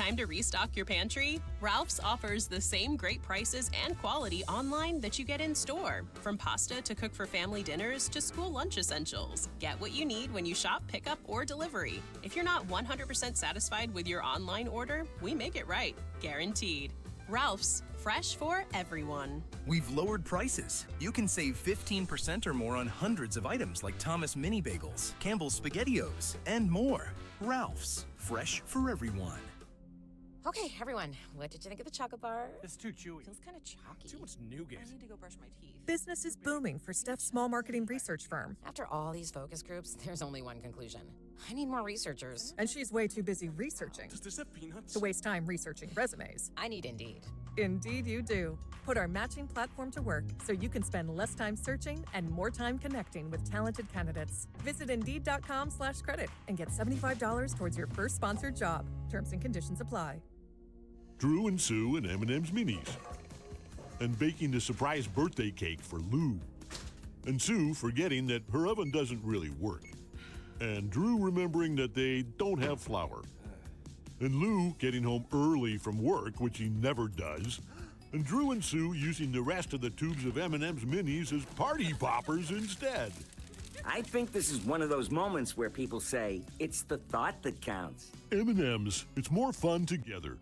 time to restock your pantry? Ralph's offers the same great prices and quality online that you get in store. From pasta to cook for family dinners to school lunch essentials. Get what you need when you shop, pickup, or delivery. If you're not 100% satisfied with your online order, we make it right. Guaranteed. Ralph's, fresh for everyone. We've lowered prices. You can save 15% or more on hundreds of items like Thomas Mini Bagels, Campbell's SpaghettiOs, and more. Ralph's, fresh for everyone. Okay, everyone, what did you think of the chocolate bar? It's too chewy. Feels kind of chalky. Too much nougat. I need to go brush my teeth. Business is booming for Steph's small marketing research firm. After all these focus groups, there's only one conclusion. I need more researchers. And she's way too busy researching Does this have peanuts? to waste time researching resumes. I need Indeed. Indeed you do. Put our matching platform to work so you can spend less time searching and more time connecting with talented candidates. Visit Indeed.com/credit and get $75 towards your first sponsored job. Terms and conditions apply. Drew and Sue and M&M's Minis. And baking the surprise birthday cake for Lou. And Sue forgetting that her oven doesn't really work. And Drew remembering that they don't have flour. And Lou getting home early from work, which he never does. And Drew and Sue using the rest of the tubes of M&M's Minis as party poppers instead. I think this is one of those moments where people say, it's the thought that counts. M&M's, it's more fun together.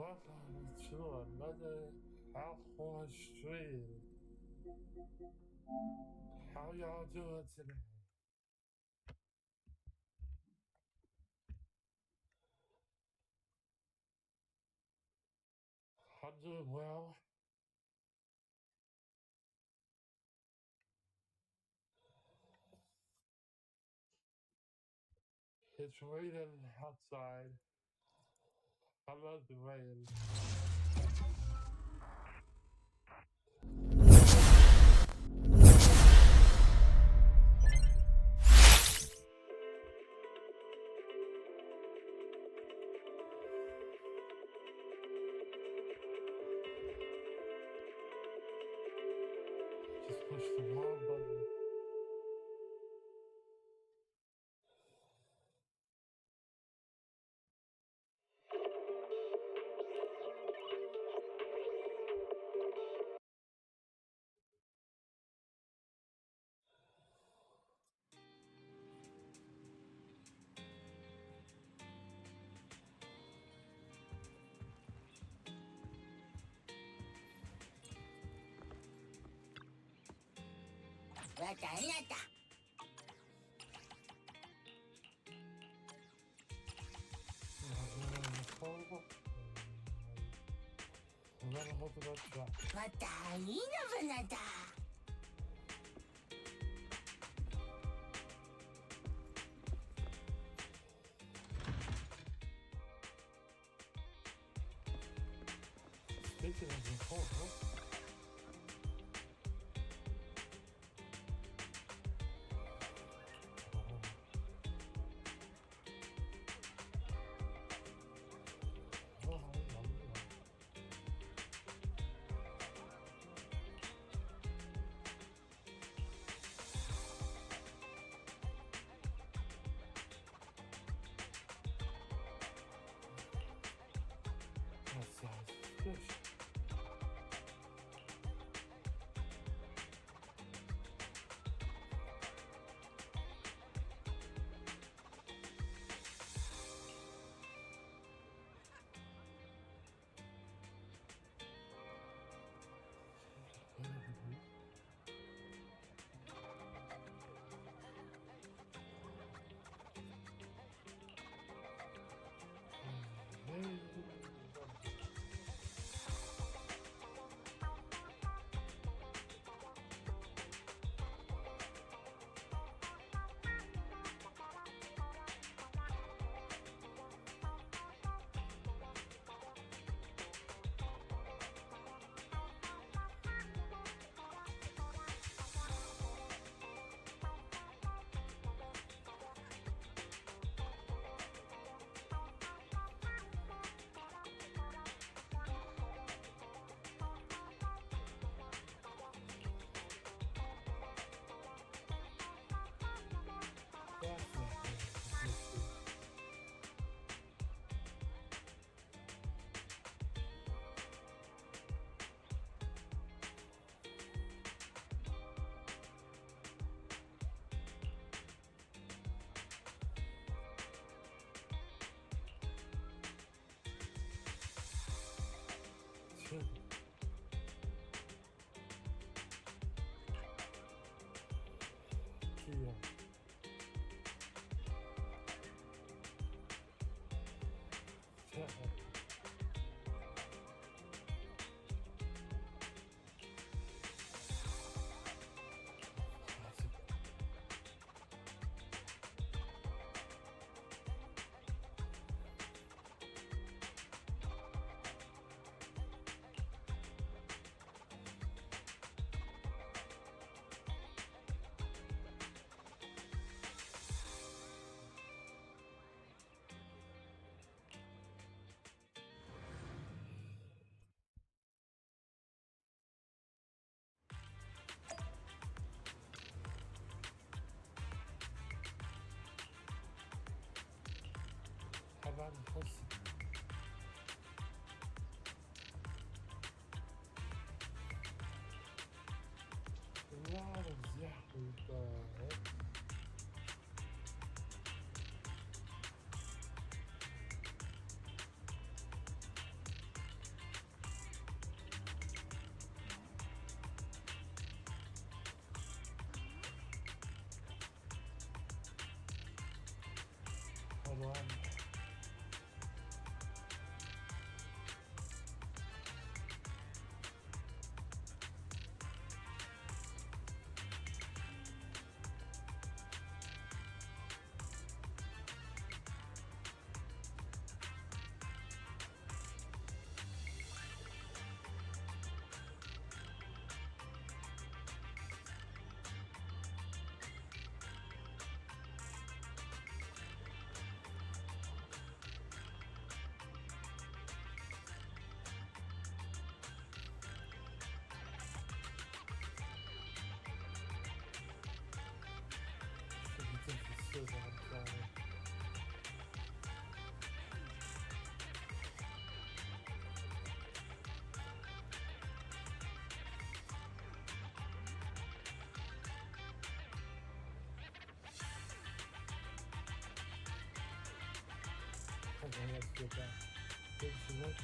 Welcome to another Alcorn Street. How y'all doing today? I'm doing well. It's raining outside. I love the rain. Just push the wrong button. I'm gonna hold it up track. Speaking of the phone, that sounds suspicious. How about in person? Lot of Yahoo bird. one. Should be thinking still that okay, let's get that. Big select.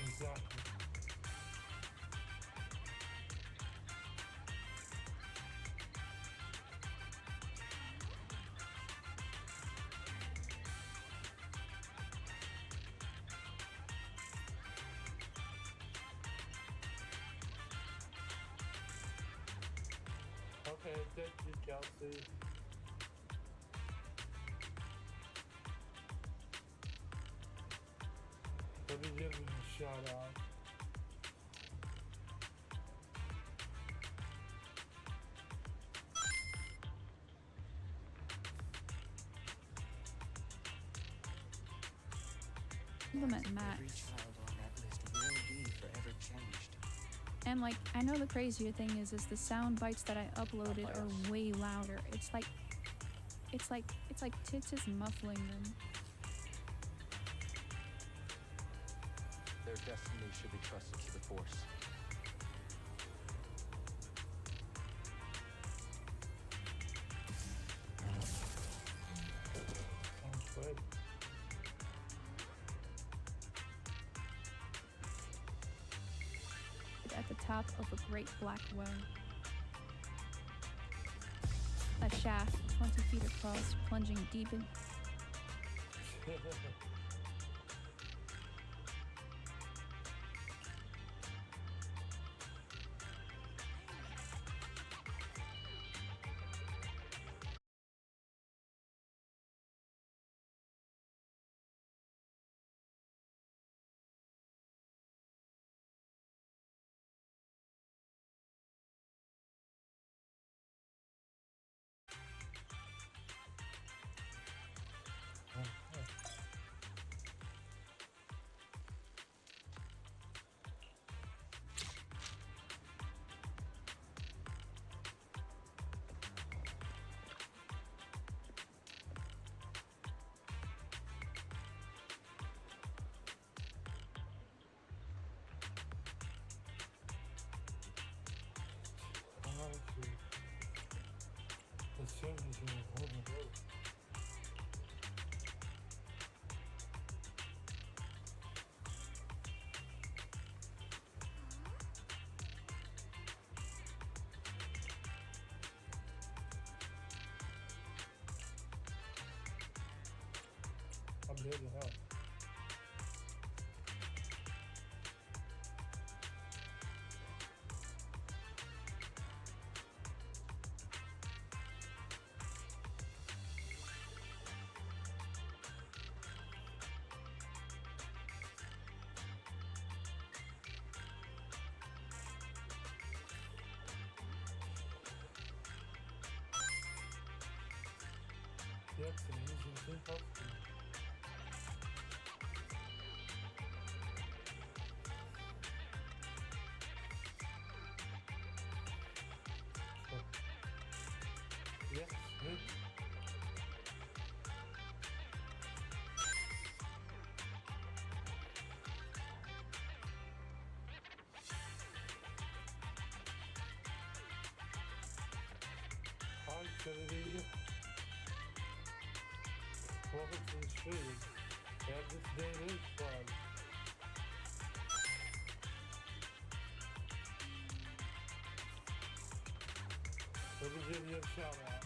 Exactly. Okay, thank you, Kelsey. Let me give him a shout out. Compliment Max. Every child on that list will be forever changed. And like, I know the crazier thing is the sound bites that I uploaded are way louder. It's like Tits is muffling them. Their destiny should be trusted to the Force. Sounds good. At the top of a great black well. A shaft 20 feet across, plunging deep in. The service is on the road. I'm here to help. Yep, it's an easy thing possible. Yes, good. Hi, Kennedy. Welcome to the stream. And this day is fun. give you a shout out.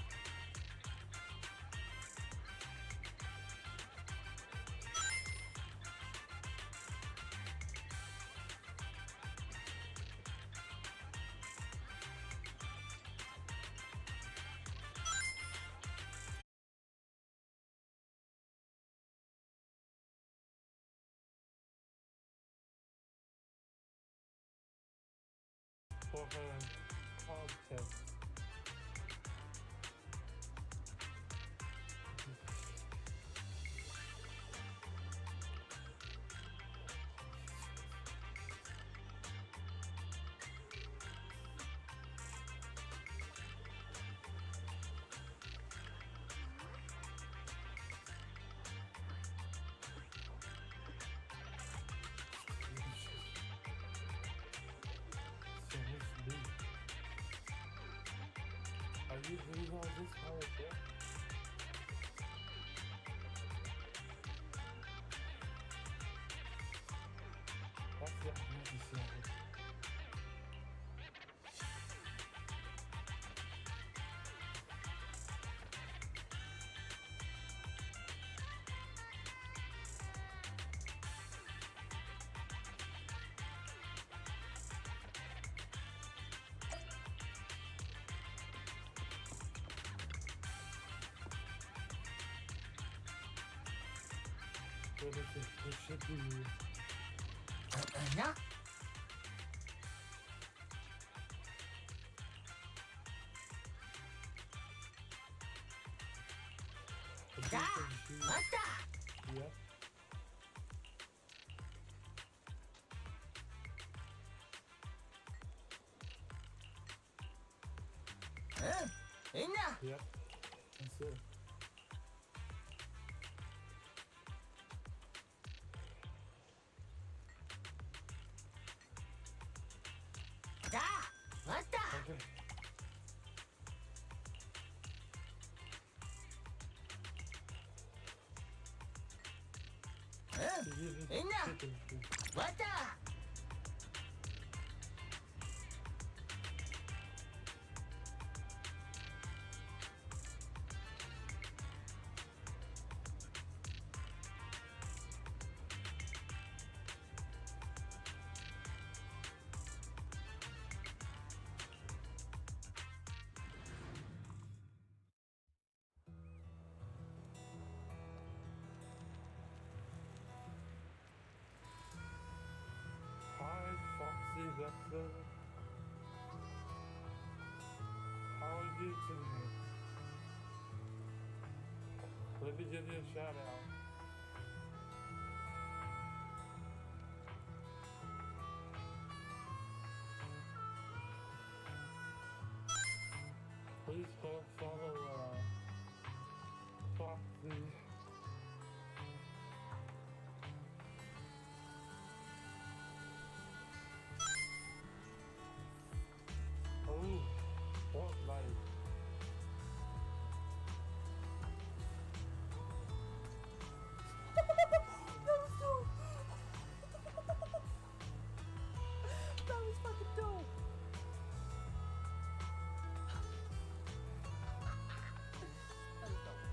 For her contest. So what's me? Are you really on this powerful? That's the easy sound. What is it? It should be. Yeah. Yeah. What the? Yep. Enough. Yep. That's it. What the? Okay. Enough. What the? Hi, Foxy Vector. How are you today? Let me give you a shout out. Please go follow Foxy. Oh, Fortnite. That was fucking dope. That was dope.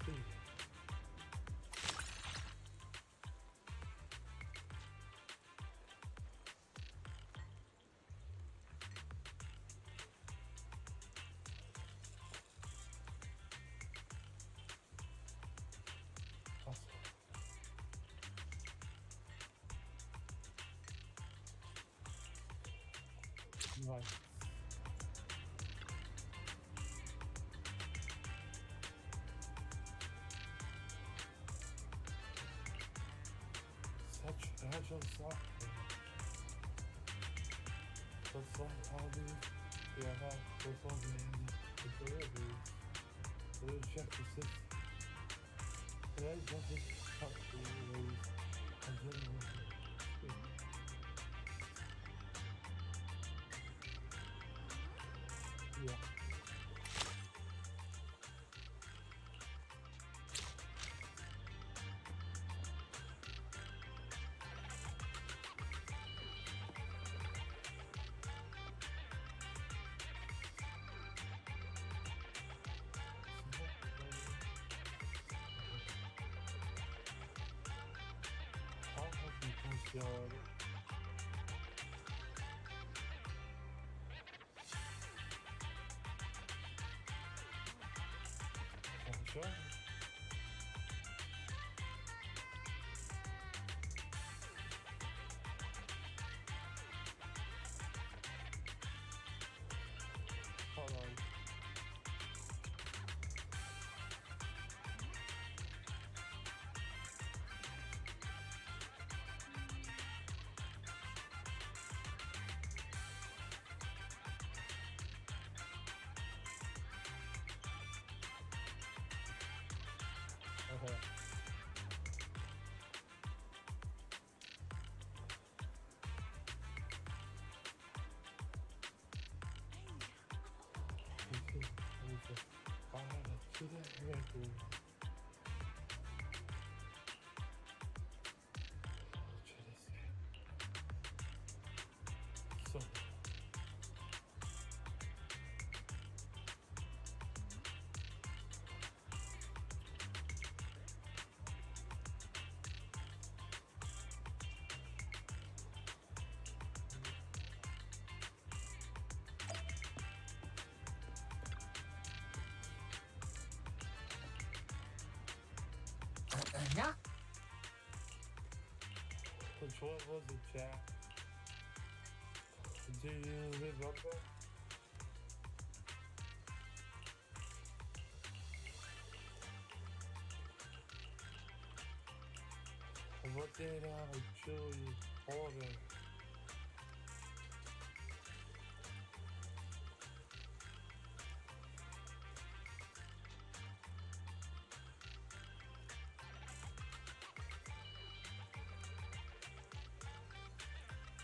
good. my. Such agile software. That's like all these. Yeah, that's all the deliveries. We'll check the system. Today's nothing cut the ways and generation. Yeah. I'll help you post your order. I'm sure. Hold on. Okay. To the record. So. Yeah. Which one was it, chat? Do you remember? What did I actually order?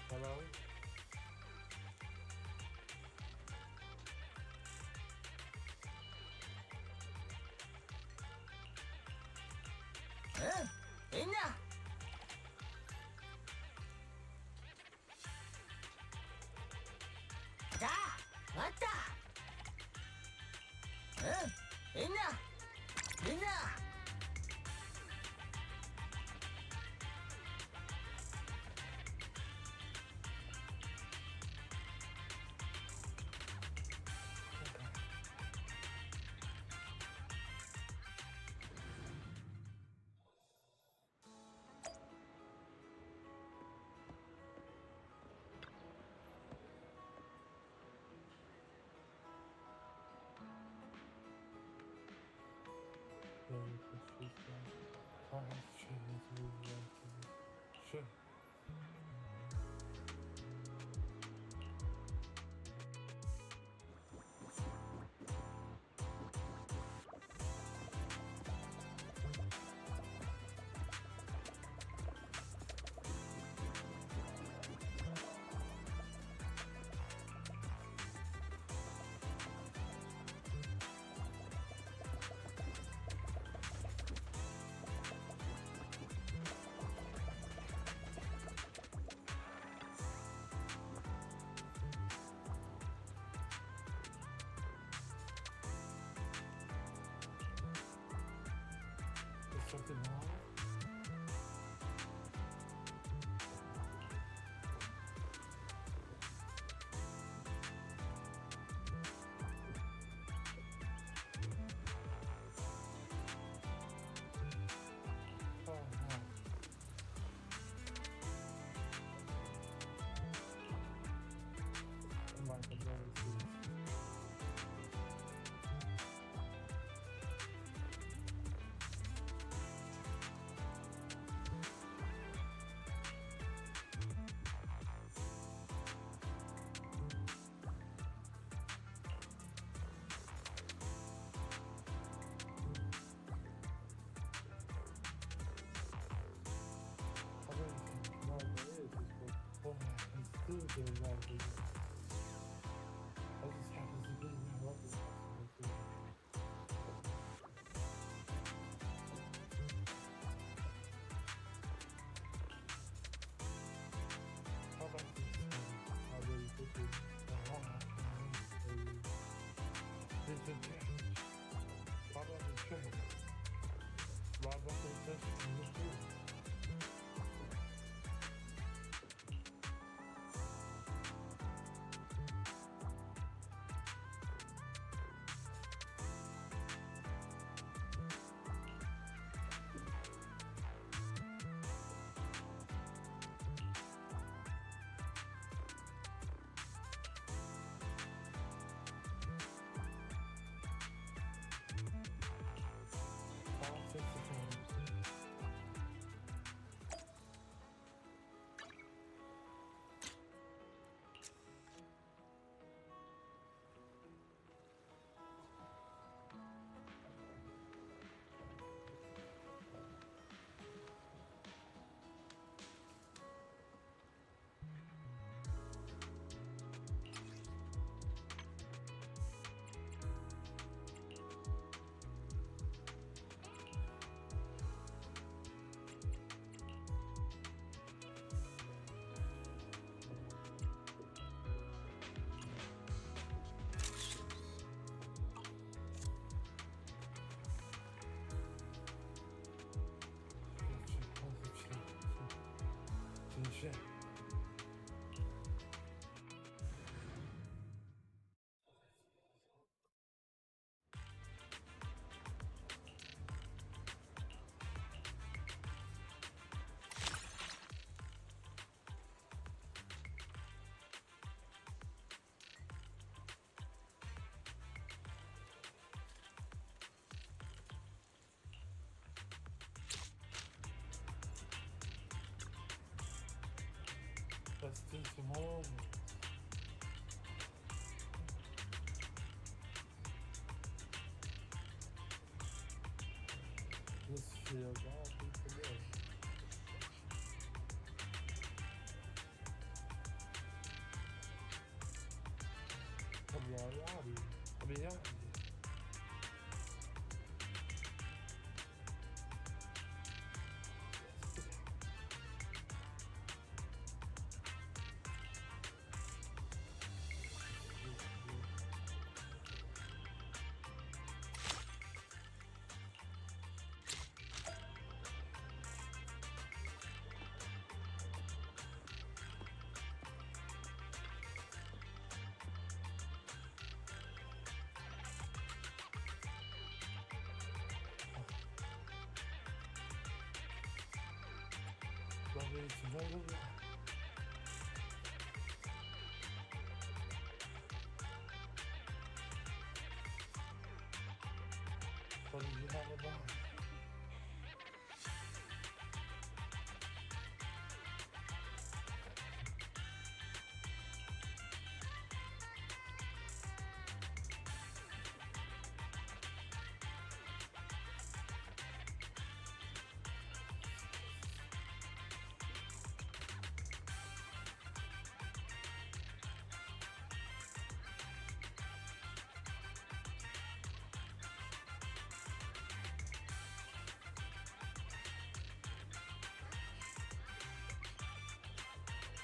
Hello? Enya. Da. Mata. Enya. Enya. Sure. Is something wrong? Oh no. Oh my exactly. I just happens to be in love with this. How about this? I really put this This is a challenge. How about the train? Ride up to the station and look through. Shit. Let's do some more. This feels all pretty good. I'll be out. Lovely tomato. What did you have about?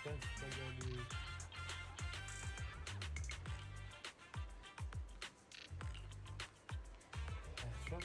That's spaghetti. That's right.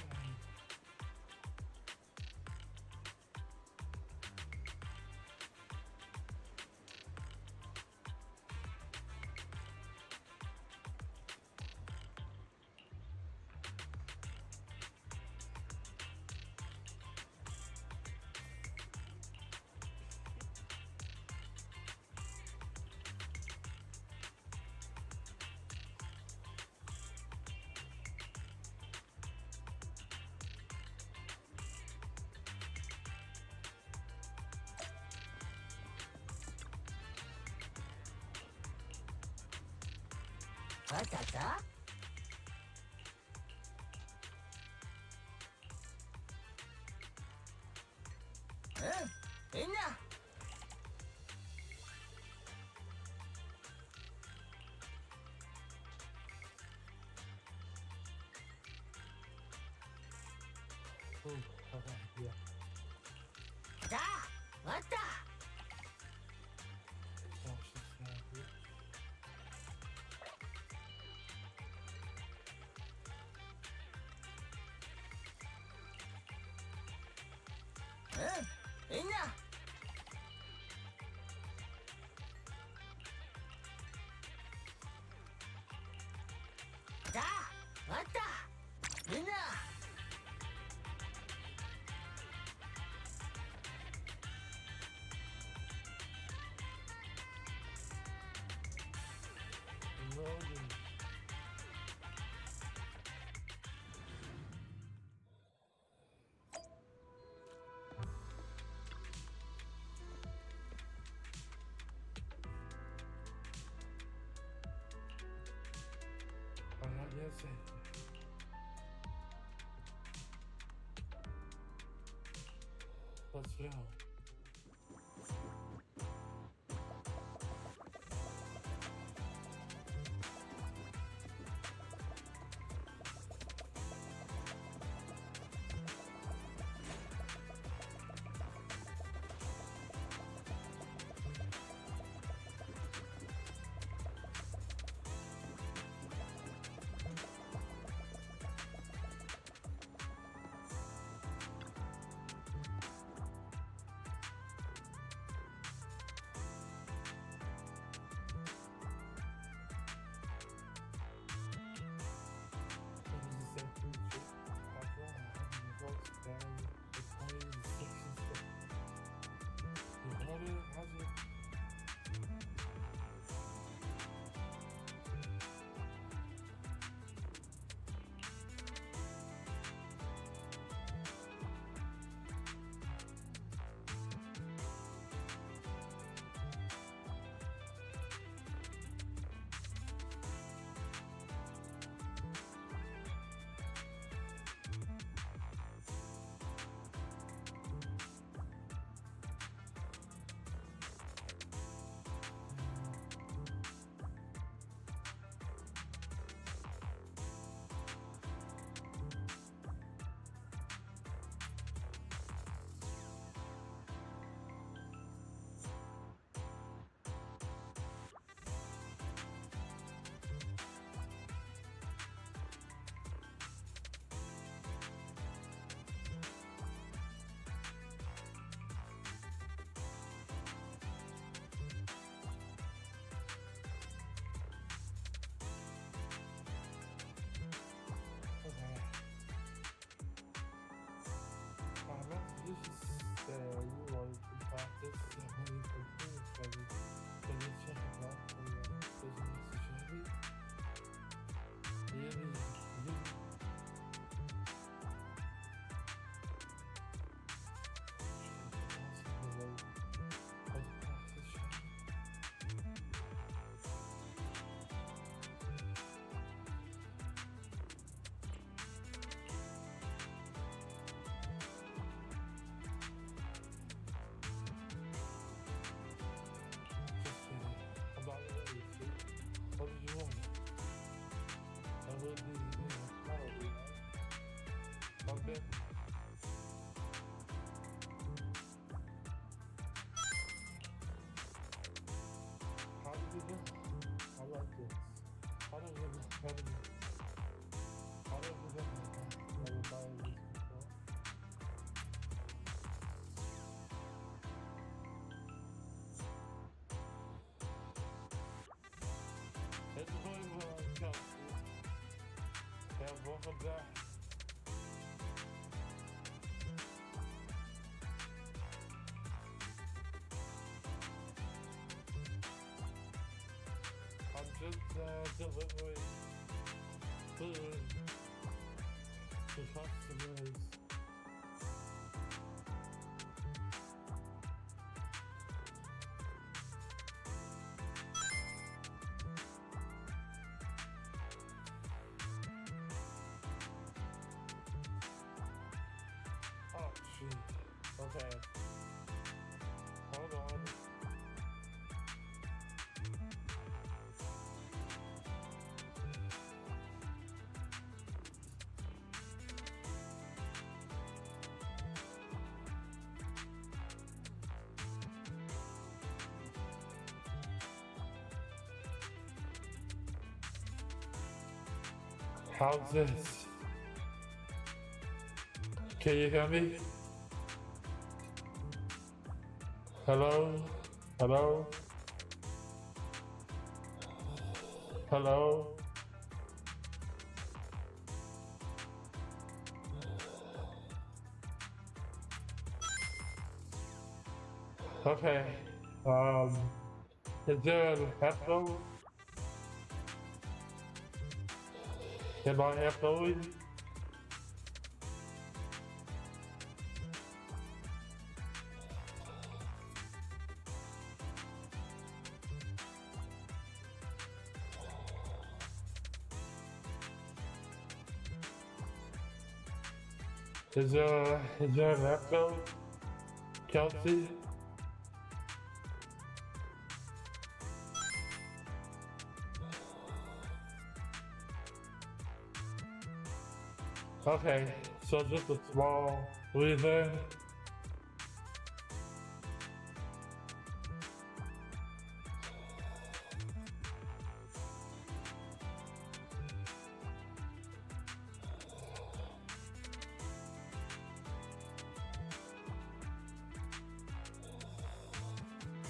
Patata? Huh? Inna! Ooh, okay, yeah. Da! What the? Oh, she's happy. Inna! Da! What the? Inna! Loading. I'm not yet safe. Let's go. Welcome back. I'm just delivering food to customers. Oh, shoot. Okay. Hold on. How's this? Can you hear me? Hello? Hello? Hello? Okay. Is there an echo? Am I echoing? Is there an echo, Kelsey? Okay, so just a small reason.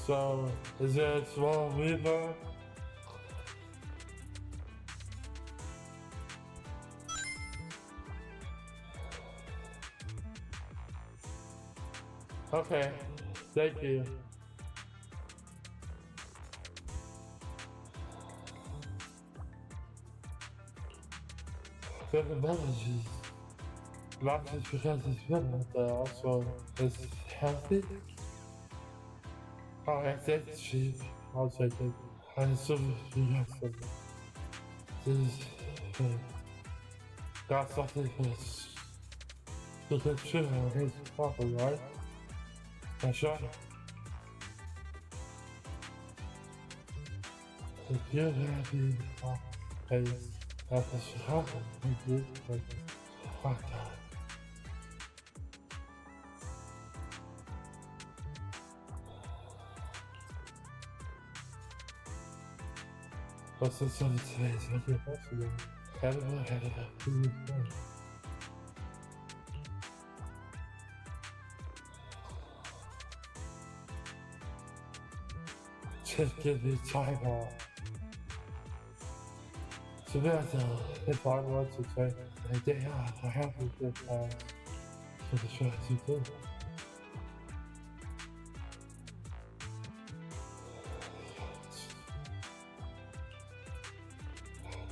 So, is there a small reason? Okay, thank you. The technology, not just because it's better, but also it's healthy. Alright, thanks, Chief. I'll take it. I assume you got some. This got something that's to consider his proper, right? That's right. If you're happy, hey, that's a shock. You like, fuck that. What's the sun today? It's like your possible. Edible, food, fun. Just give me time off. Samantha, if I want to take a day off, I have to get past for the shows you do.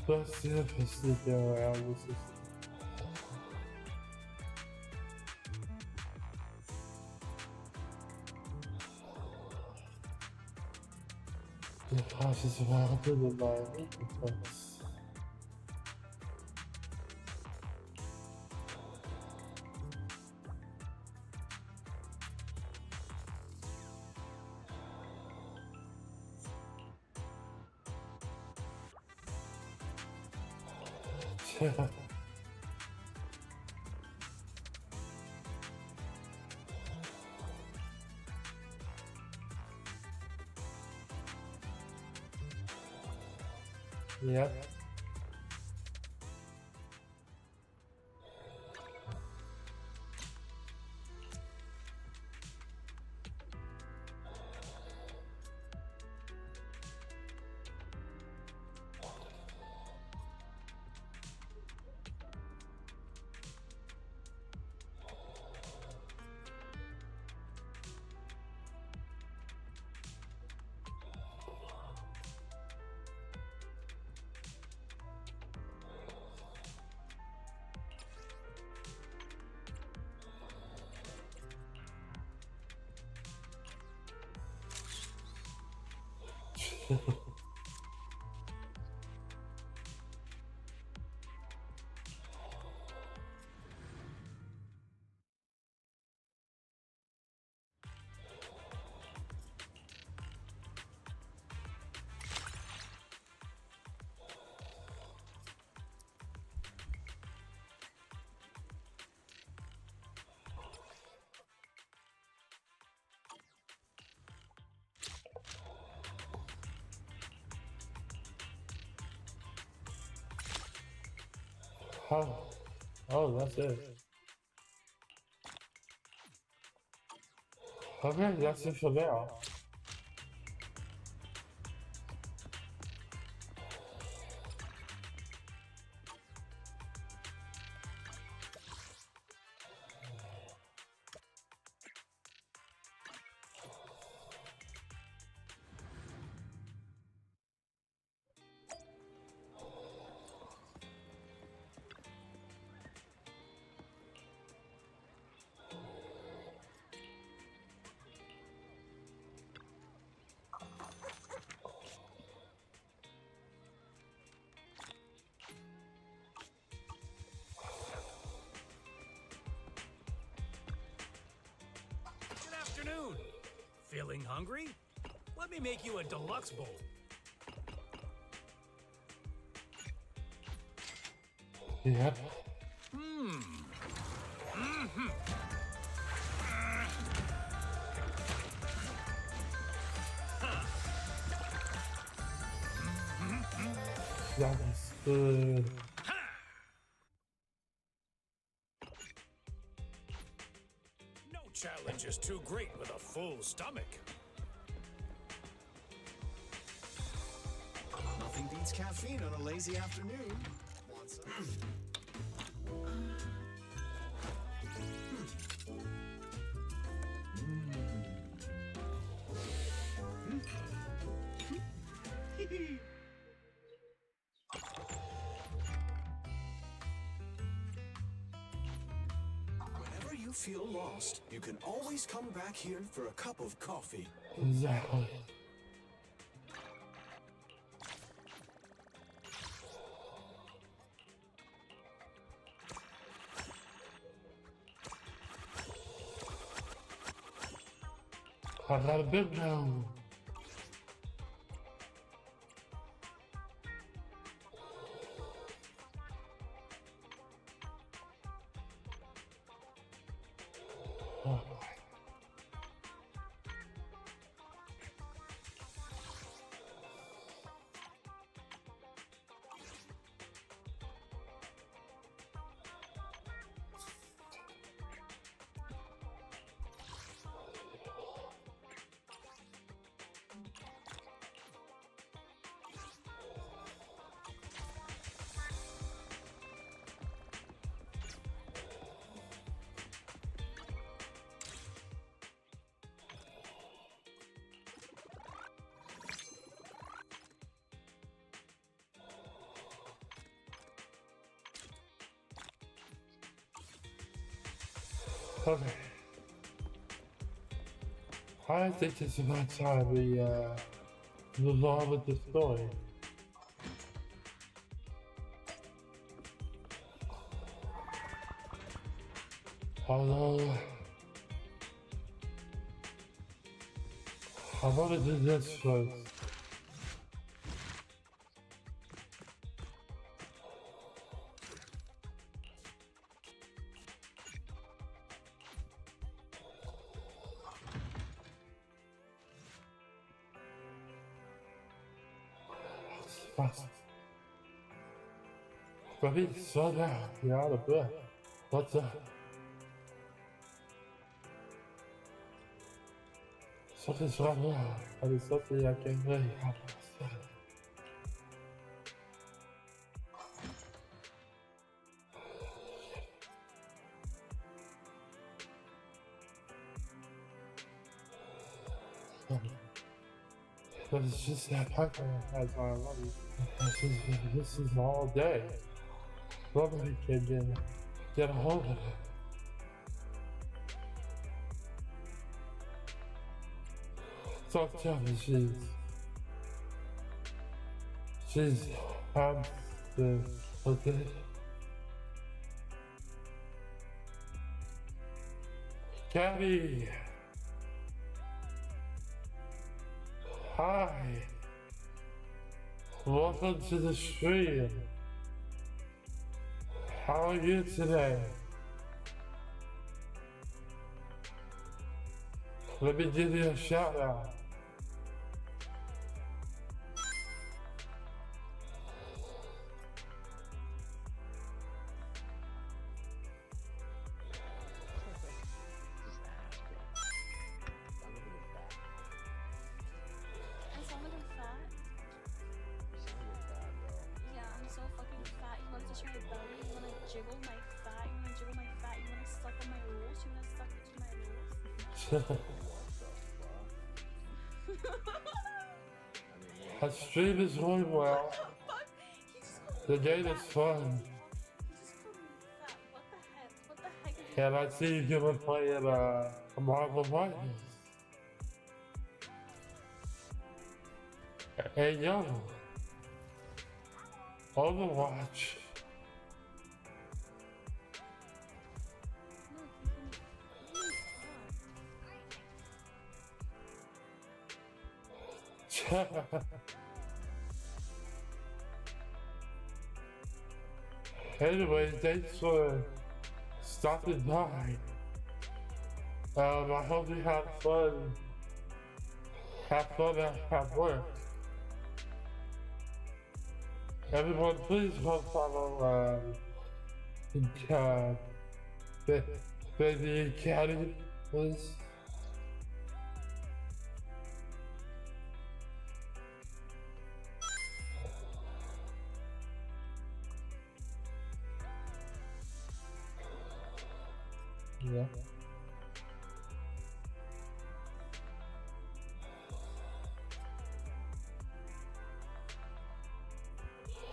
Let's see if it's sleeping around the system. Get cautious about the environment because yeah. Yep. Oh, oh, that's it. Okay, that's it for now. Good afternoon. Feeling hungry? Let me make you a deluxe bowl. Yep. That was good. No challenge is too great with a full stomach. Nothing beats caffeine on a lazy afternoon. Want some? Whenever you feel lost, you can always come back here for a cup of coffee. Exactly. I got a big now. Oh. Okay. I think it's about time we move on with the story. Although I want to do this first. Baby, slow down. You're out of breath. What's up? Something's wrong now. And it's something I can really help myself. But it's just that Piper has my money. This is all day. Nobody can get a hold of it. Don't tell me she's okay. Gabby! Hi! Welcome to the stream. How are you today? Let me give you a shout out. That stream is going well. The game is fun. And I see you were playing Marvel Rivals. Hey yo, Overwatch. Anyway, thanks for stopping by. I hope you have fun. Have fun at work. Everyone, please go follow the Academy, please. Yeah.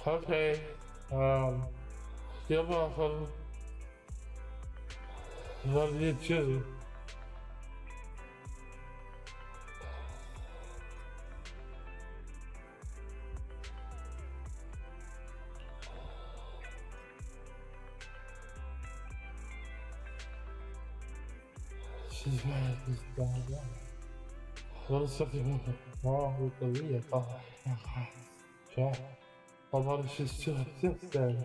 Okay. You're welcome. Love you too. She's right, she's down there. What is something wrong with the vehicle? Sure. I wonder if she's still exists then.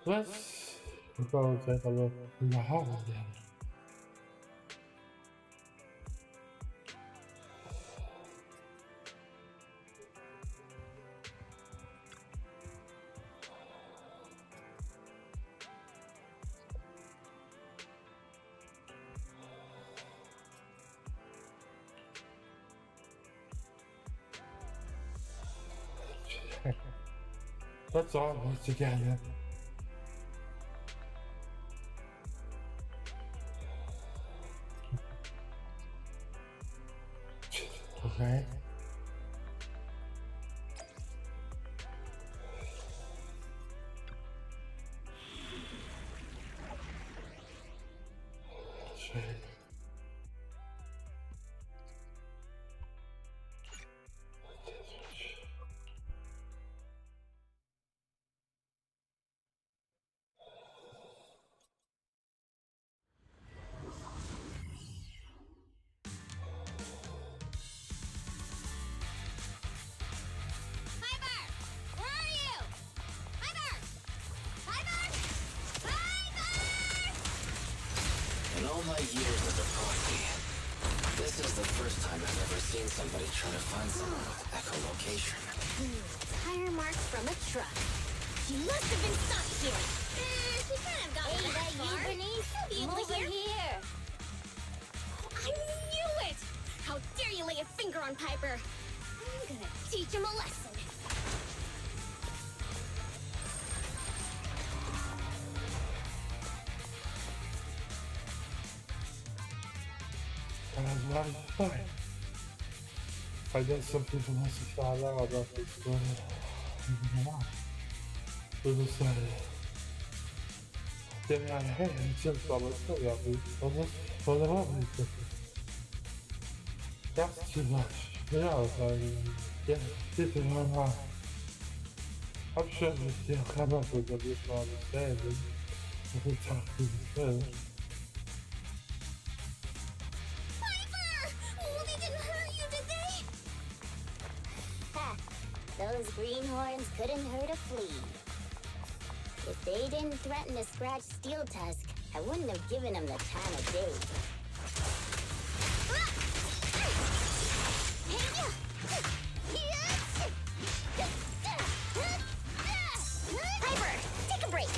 Let's go and take a look in the hall then. Let's all work together. Okay. In all my years as a prodigy, this is the first time I've ever seen somebody try to find someone with echolocation. Tire marks from a truck. She must have been stuck here. She can't have gotten that far. Hey, Bernice. Be able to hear. I knew it! How dare you lay a finger on Piper? I'm gonna teach him a lesson. Fine. I guess some people must have found out about this going on. We decided getting out of hand just on the story of me for the moment. That's too much. Yeah, yeah, people are not. I'm sure we still come up with a mutual understanding if we talk to the first. Those greenhorns couldn't hurt a flea. If they didn't threaten to scratch Steel Tusk, I wouldn't have given them the time of day. Piper, take a break.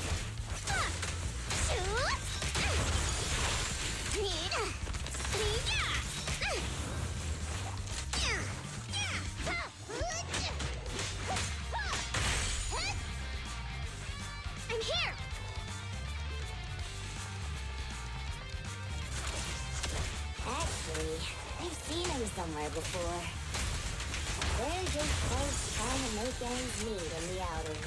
I'm here! Actually, I've seen him somewhere before. They're just both trying to make ends meet in the outer ring.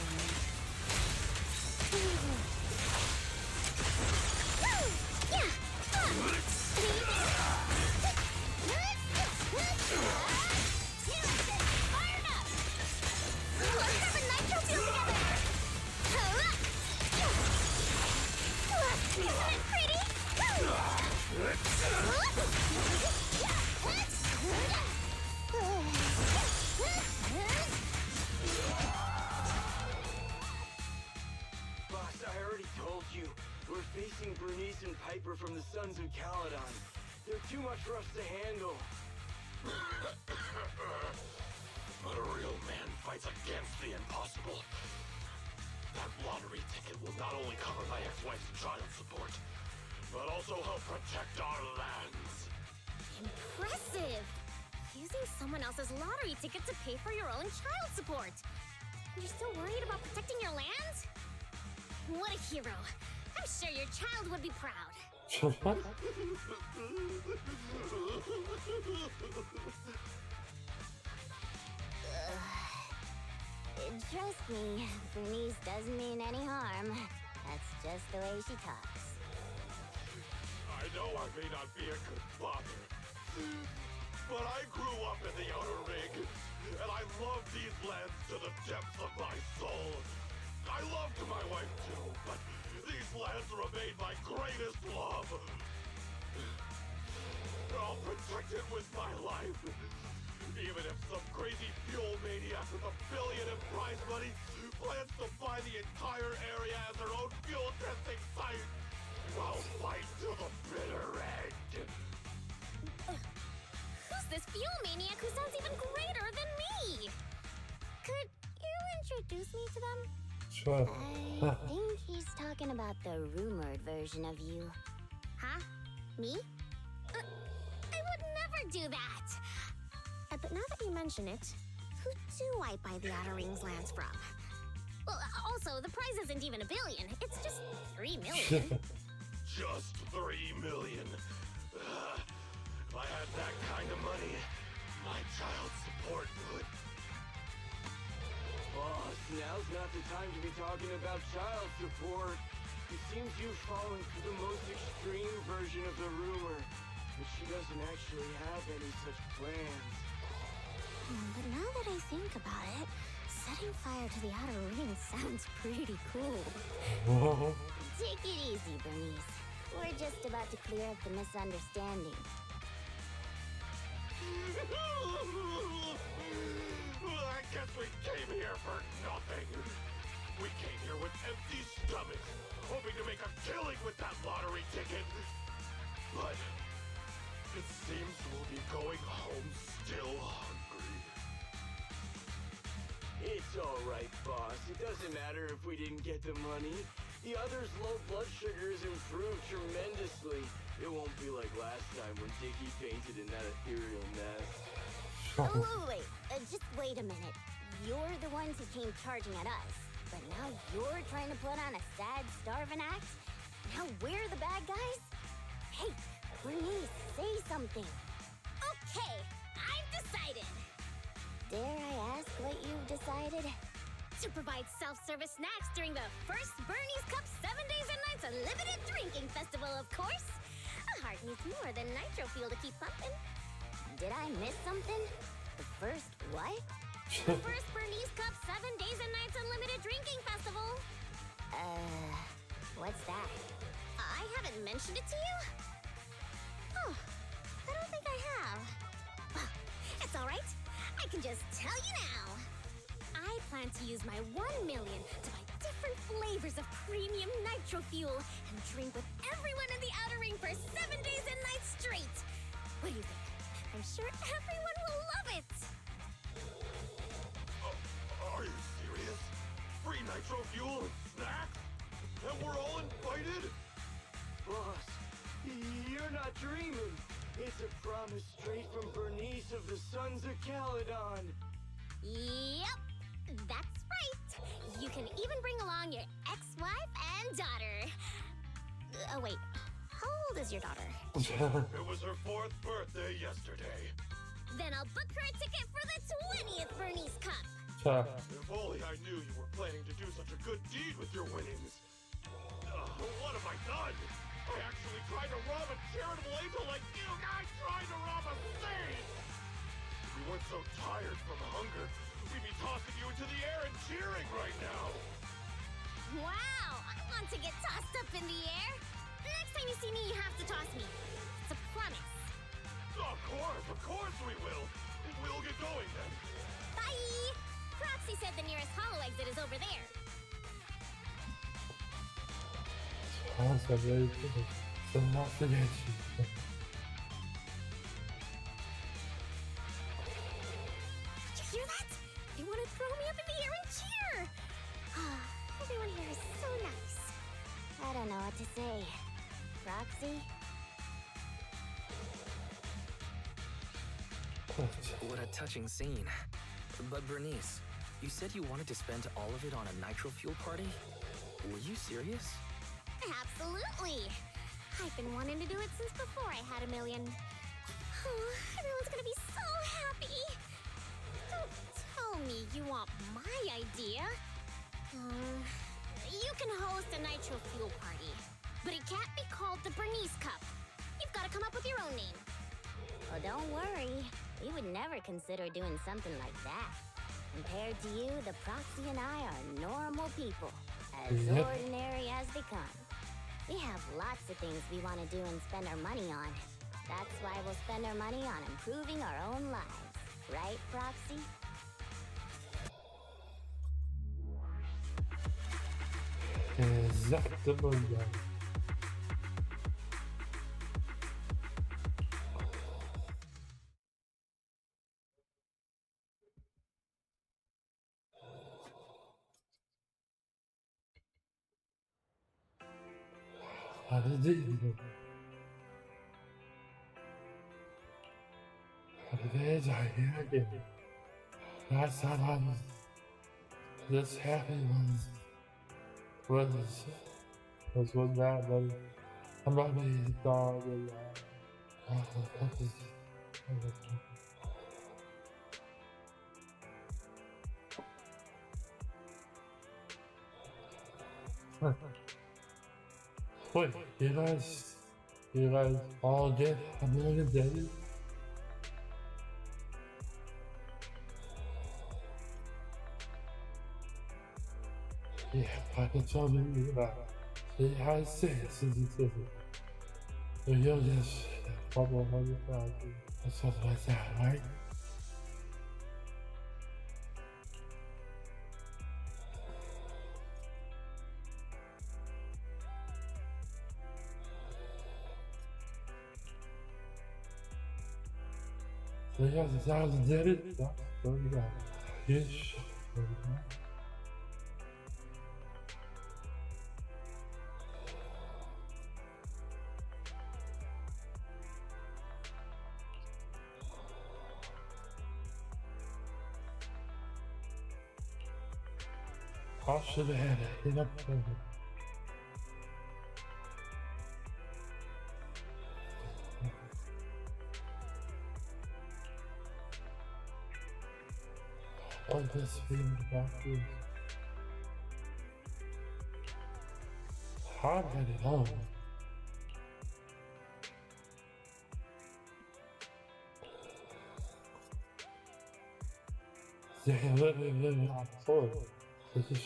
Boss, I already told you. We're facing Bernice and Piper from the Sons of Caledon. They're too much for us to handle. But a real man fights against the impossible. That lottery ticket will not only cover my ex-wife's child support, but also help protect our lands. Impressive! Using someone else's lottery ticket to pay for your own child support. You're still worried about protecting your lands? What a hero. I'm sure your child would be proud. Trust me, Bernice doesn't mean any harm. That's just the way she talks. I know I may not be a good father, but I grew up in the Outer Ring, and I love these lands to the depths of my soul. I loved my wife too, but these lands remain my greatest love. I'll protect it with my life. Even if some crazy fuel maniac with $1 billion in prize money plans to buy the entire area as their own fuel testing site, I'll fight to the bitter end. Who's this fuel maniac who sounds even greater than me? Could you introduce me to them? Sure. I think he's talking about the rumored version of you. Huh? Me? I would never do that! But now that you mention it, who do I buy the Outer Rings lands from? Well, also, the prize isn't even $1 billion. It's just $3 million. Just $3 million. If I had that kind of money, my child support would. Boss, now's not the time to be talking about child support. It seems you've fallen for the most extreme version of the rumor, but she doesn't actually have any such plans. But now that I think about it, setting fire to the Outer Ring sounds pretty cool. Take it easy, Bernice. We're just about to clear up the misunderstanding. I guess we came here for nothing. We came here with empty stomachs, hoping to make a killing with that lottery ticket. But it seems we'll be going home still hungry. It's alright, boss. It doesn't matter if we didn't get the money. The others' low blood sugars improved tremendously. It won't be like last time when Dickie fainted in that ethereal nest. Wait. Just wait a minute. You're the ones who came charging at us. But now you're trying to put on a sad, starving act? Now we're the bad guys? Hey, Bernice, say something. Okay, I've decided. Dare I ask what you've decided? To provide self-service snacks during the first Bernie's Cup 7 Days and Nights Unlimited Drinking Festival, of course. A heart needs more than nitro fuel to keep pumping. Did I miss something? The first what? The first Bernie's Cup 7 Days and Nights Unlimited Drinking Festival. What's that? I haven't mentioned it to you? Oh, I don't think I have. Well, it's all right. I can just tell you now. I plan to use my $1 million to buy different flavors of premium nitro fuel and drink with everyone in the Outer Ring for 7 days and nights straight. What do you think? I'm sure everyone will love it. Are you serious? Free nitro fuel and snacks? And we're all invited? Boss, you're not dreaming. It's a promise straight from Bernice of the Sons of Caledon. Yep, that's right. You can even bring along your ex-wife and daughter. Oh, wait. How old old is your daughter? It was her 4th birthday yesterday. Then I'll book her a ticket for the 20th Bernice Cup. If only I knew you were planning to do such a good deed with your winnings. What have I done? I actually tried to rob a charitable angel like you guys tried to rob a saint! If we weren't so tired from hunger, we'd be tossing you into the air and cheering right now. Wow, I want to get tossed up in the air. The next time you see me, you have to toss me. It's a promise. Of course we will. We'll get going then. Bye! Proxy said the nearest hollow exit is over there. Did you hear that? They want to throw me up in the air and cheer! Everyone here is so nice. I don't know what to say. Proxy? What a touching scene. But Bernice, you said you wanted to spend all of it on a nitro fuel party? Were you serious? Absolutely! I've been wanting to do it since before I had a million. Oh, everyone's gonna be so happy! Don't tell me you want my idea. You can host a nitro fuel party, but it can't be called the Bernice Cup. You've gotta come up with your own name. Oh, don't worry. We would never consider doing something like that. Compared to you, the Proxy and I are normal people, as ordinary as they come. We have lots of things we want to do and spend our money on. That's why we'll spend our money on improving our own lives. Right, Proxy? Exactement. Allez-y. Allez, I That's how I was just happy was that, but I'm not really dog and wait, you guys all get a million days? Yeah, I can tell you that. See how it says, so you'll just bubble 100,000 or something like that, right? So you have 1,000 did it? That's good. Yes. I should have had it in a moment. Oh, this feeling backwards. I've had it all. Yeah, let me, I'm sorry. This is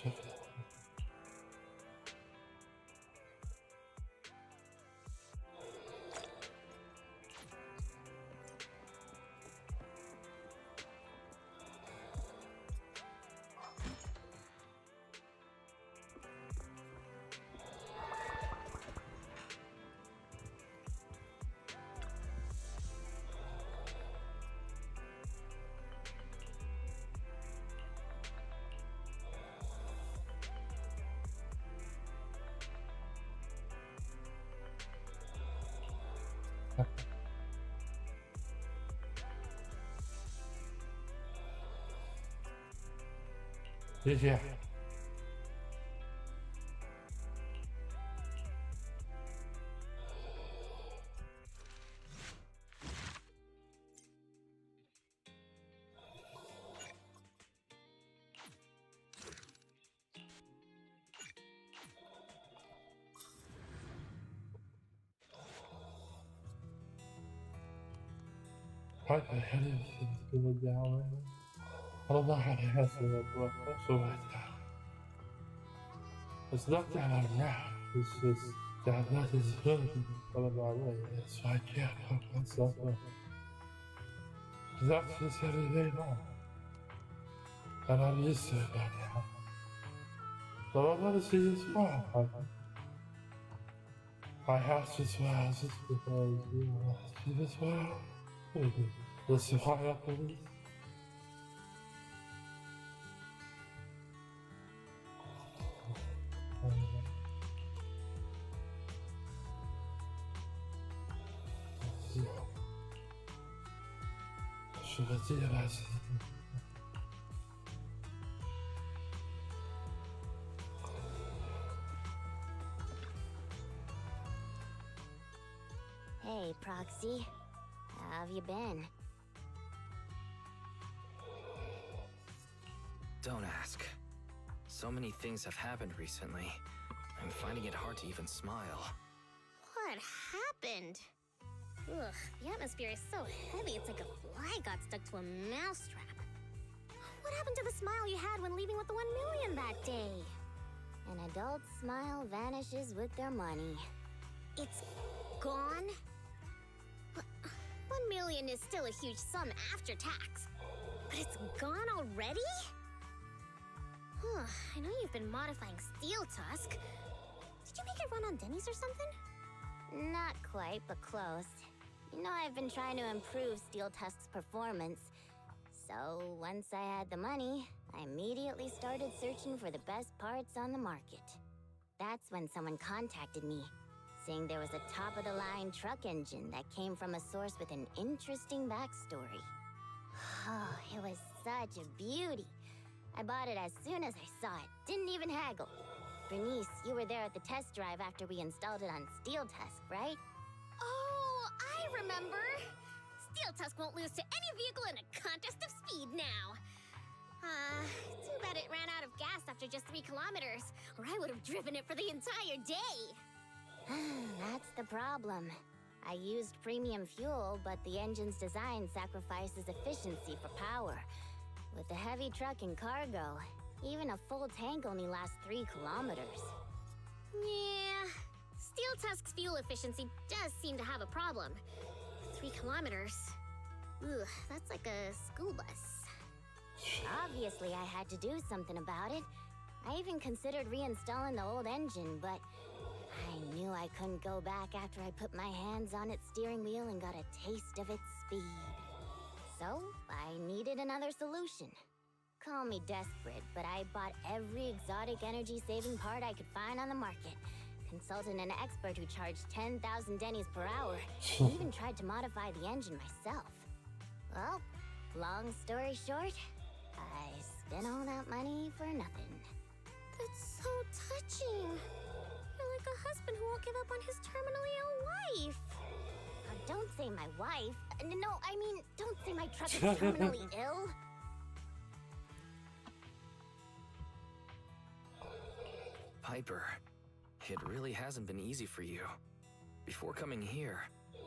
yeah. my head is going down. I don't know how to answer that, but also like that. It's not that I'm mad, it's just that nothing's good out of my way, so I can't help myself up. That's just everyday life. And I'm used to it by now. So I want to see you smile. My house just smiles just because you want to see this smile. This is why I believe. Je veux dire, Hey, Proxy. How have you been? Don't ask. So many things have happened recently. I'm finding it hard to even smile. What happened? Ugh, the atmosphere is so heavy, it's like a fly got stuck to a mousetrap. What happened to the smile you had when leaving with the 1 million that day? An adult's smile vanishes with their money. It's gone? 1 million is still a huge sum after tax. But it's gone already? I know you've been modifying Steel Tusk. Did you make it run on Denny's or something? Not quite, but close. You know, I've been trying to improve Steel Tusk's performance. So, once I had the money, I immediately started searching for the best parts on the market. That's when someone contacted me, saying there was a top-of-the-line truck engine that came from a source with an interesting backstory. Oh, it was such a beauty. I bought it as soon as I saw it, didn't even haggle. Bernice, you were there at the test drive after we installed it on Steel Tusk, right? Oh, I remember! Steel Tusk won't lose to any vehicle in a contest of speed now. Too bad it ran out of gas after just 3 kilometers, or I would have driven it for the entire day. That's the problem. I used premium fuel, but the engine's design sacrifices efficiency for power. With the heavy truck and cargo, even a full tank only lasts 3 kilometers. Yeah, Steel Tusk's fuel efficiency does seem to have a problem. 3 kilometers. Ugh, that's like a school bus. Obviously, I had to do something about it. I even considered reinstalling the old engine, but I knew I couldn't go back after I put my hands on its steering wheel and got a taste of its speed. So, I needed another solution. Call me desperate, but I bought every exotic energy-saving part I could find on the market, consulted an expert who charged 10,000 Denny's per hour, and even tried to modify the engine myself. Well, long story short, I spent all that money for nothing. That's so touching. You're like a husband who won't give up on his terminally ill wife. Don't say my wife. No, I mean, don't say my truck is terminally ill. Piper, it really hasn't been easy for you. Before coming here,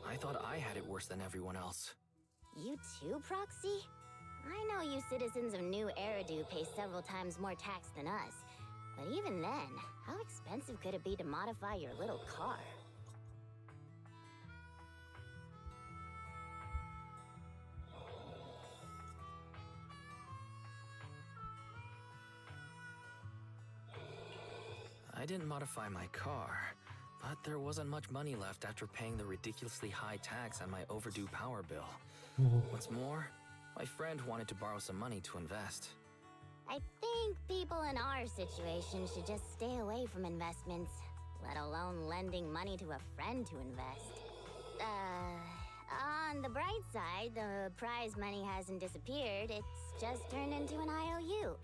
I thought I had it worse than everyone else. You too, Proxy? I know you citizens of New Eridu pay several times more tax than us. But even then, how expensive could it be to modify your little car? I didn't modify my car, but there wasn't much money left after paying the ridiculously high tax on my overdue power bill. What's more, my friend wanted to borrow some money to invest. I think people in our situation should just stay away from investments, let alone lending money to a friend to invest. On the bright side, the prize money hasn't disappeared, it's just turned into an IOU.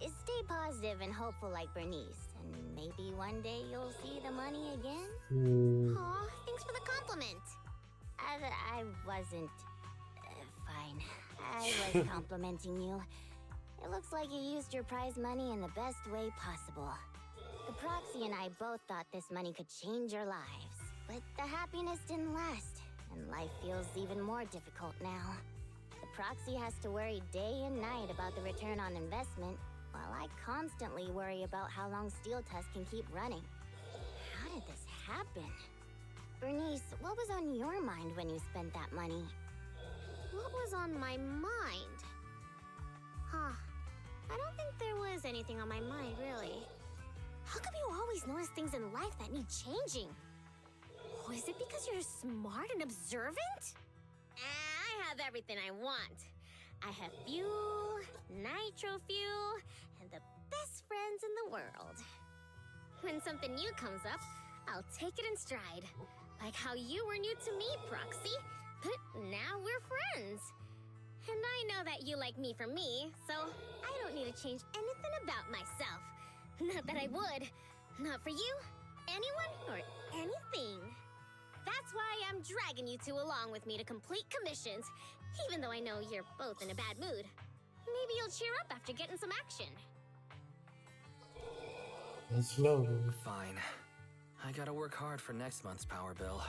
Stay positive and hopeful like Bernice, and maybe one day you'll see the money again? Aw, thanks for the compliment. I wasn't... fine. I was complimenting you. It looks like you used your prize money in the best way possible. The Proxy and I both thought this money could change our lives, but the happiness didn't last, and life feels even more difficult now. Proxy has to worry day and night about the return on investment, while I constantly worry about how long Steel Tusk can keep running. How did this happen? Bernice, what was on your mind when you spent that money? What was on my mind? Huh. I don't think there was anything on my mind, really. How come you always notice things in life that need changing? Oh, is it because you're smart and observant? I have everything I want. I have fuel, nitro fuel, and the best friends in the world. When something new comes up, I'll take it in stride. Like how you were new to me, Proxy, but now we're friends. And I know that you like me for me, so I don't need to change anything about myself. Not that I would. Not for you, anyone, or anything. That's why I'm dragging you two along with me to complete commissions, even though I know you're both in a bad mood. Maybe you'll cheer up after getting some action. That's slow. Fine. I gotta work hard for next month's power bill.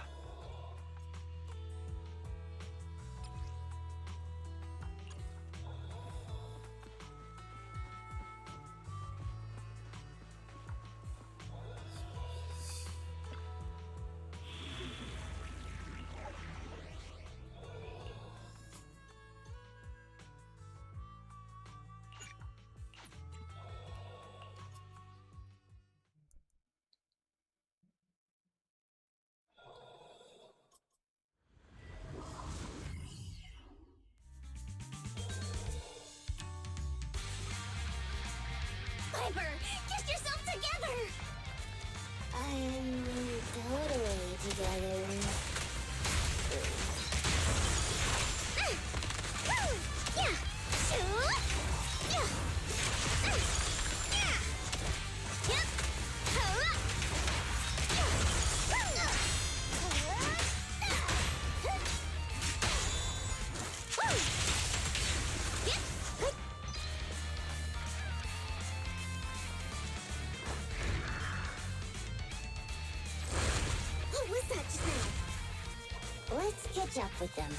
Piper, get yourself together! I'm totally together. Yeah! Shoot! Yeah! Yeah! Yep! Hurrah! What was that just now? Let's catch up with them.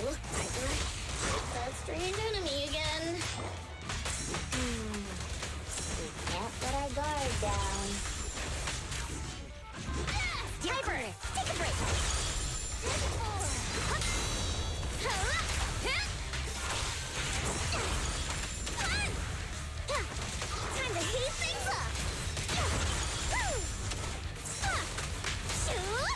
Look, Piper. It's that strange enemy again. We can't let our guard down. Piper, take a break. Time to heat things up. Shoot!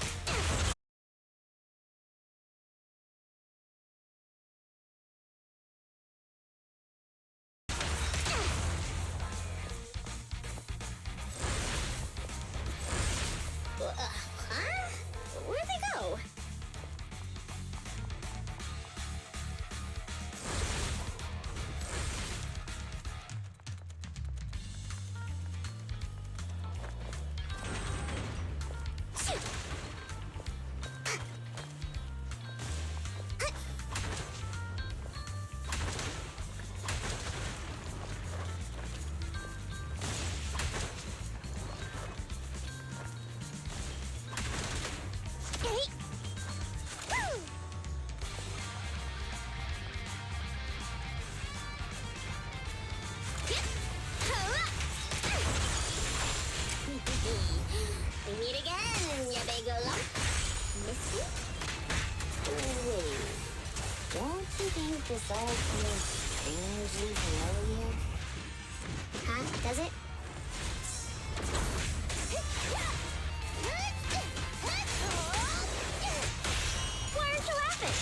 Huh? Where'd they go? We meet again, ya big lump. Miss you? Wait. Don't you think this all feels strangely familiar? Huh? Does it? Why aren't you laughing?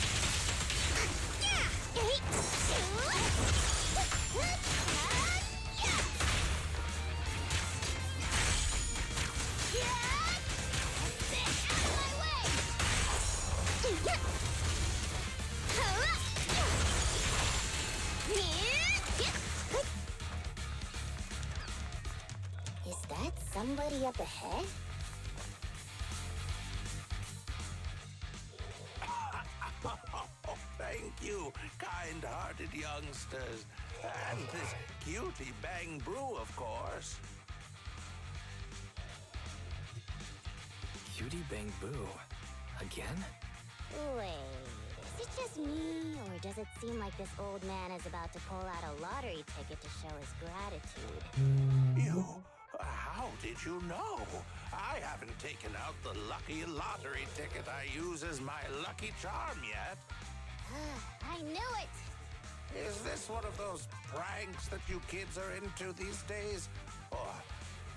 somebody up ahead? Thank you, kind-hearted youngsters. And this cutie Bang Brew, of course. Cutie Bang Boo. Again? Wait, is it just me, or does it seem like this old man is about to pull out a lottery ticket to show his gratitude? You? How did you know? I haven't taken out the lucky lottery ticket I use as my lucky charm yet. I knew it! Is this one of those pranks that you kids are into these days? Or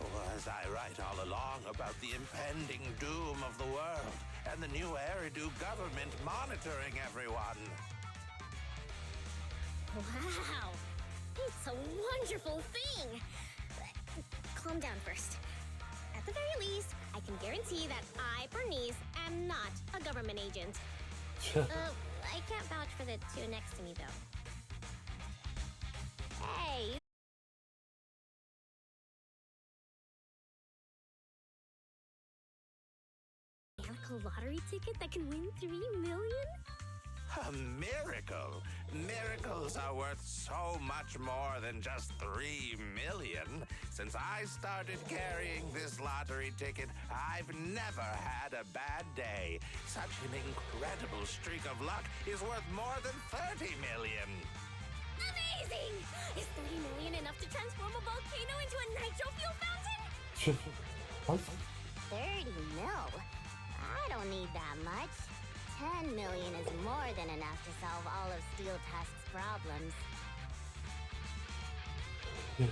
was I right all along about the impending doom of the world and the new Eridu government monitoring everyone? Wow! It's a wonderful thing! Calm down first. At the very least, I can guarantee that I, Bernice, am not a government agent. I can't vouch for the two next to me, though. Hey! Miracle lottery ticket that can win 3 million? A miracle? Miracles are worth so much more than just 3 million. Since I started carrying this lottery ticket, I've never had a bad day. Such an incredible streak of luck is worth more than 30 million. Amazing! Is 30 million enough to transform a volcano into a nitro fuel fountain? What? 30 mil? I don't need that much. 10 million is more than enough to solve all of Steel Tusk's problems.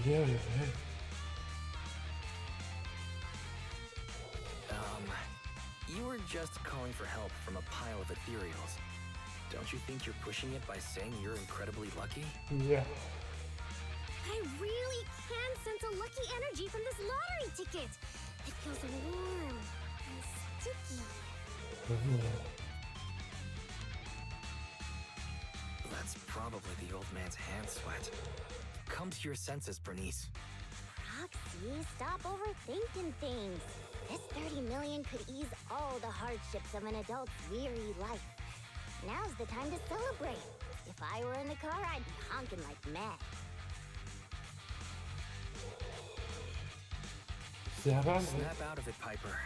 Yeah. You were just calling for help from a pile of ethereals. Don't you think you're pushing it by saying you're incredibly lucky? Yeah. I really can sense a lucky energy from this lottery ticket. It feels warm and sticky. That's probably the old man's hand sweat. Come to your senses, Bernice. Roxy, stop overthinking things. This 30 million could ease all the hardships of an adult's weary life. Now's the time to celebrate. If I were in the car, I'd be honking like mad. Snap out of it, Piper.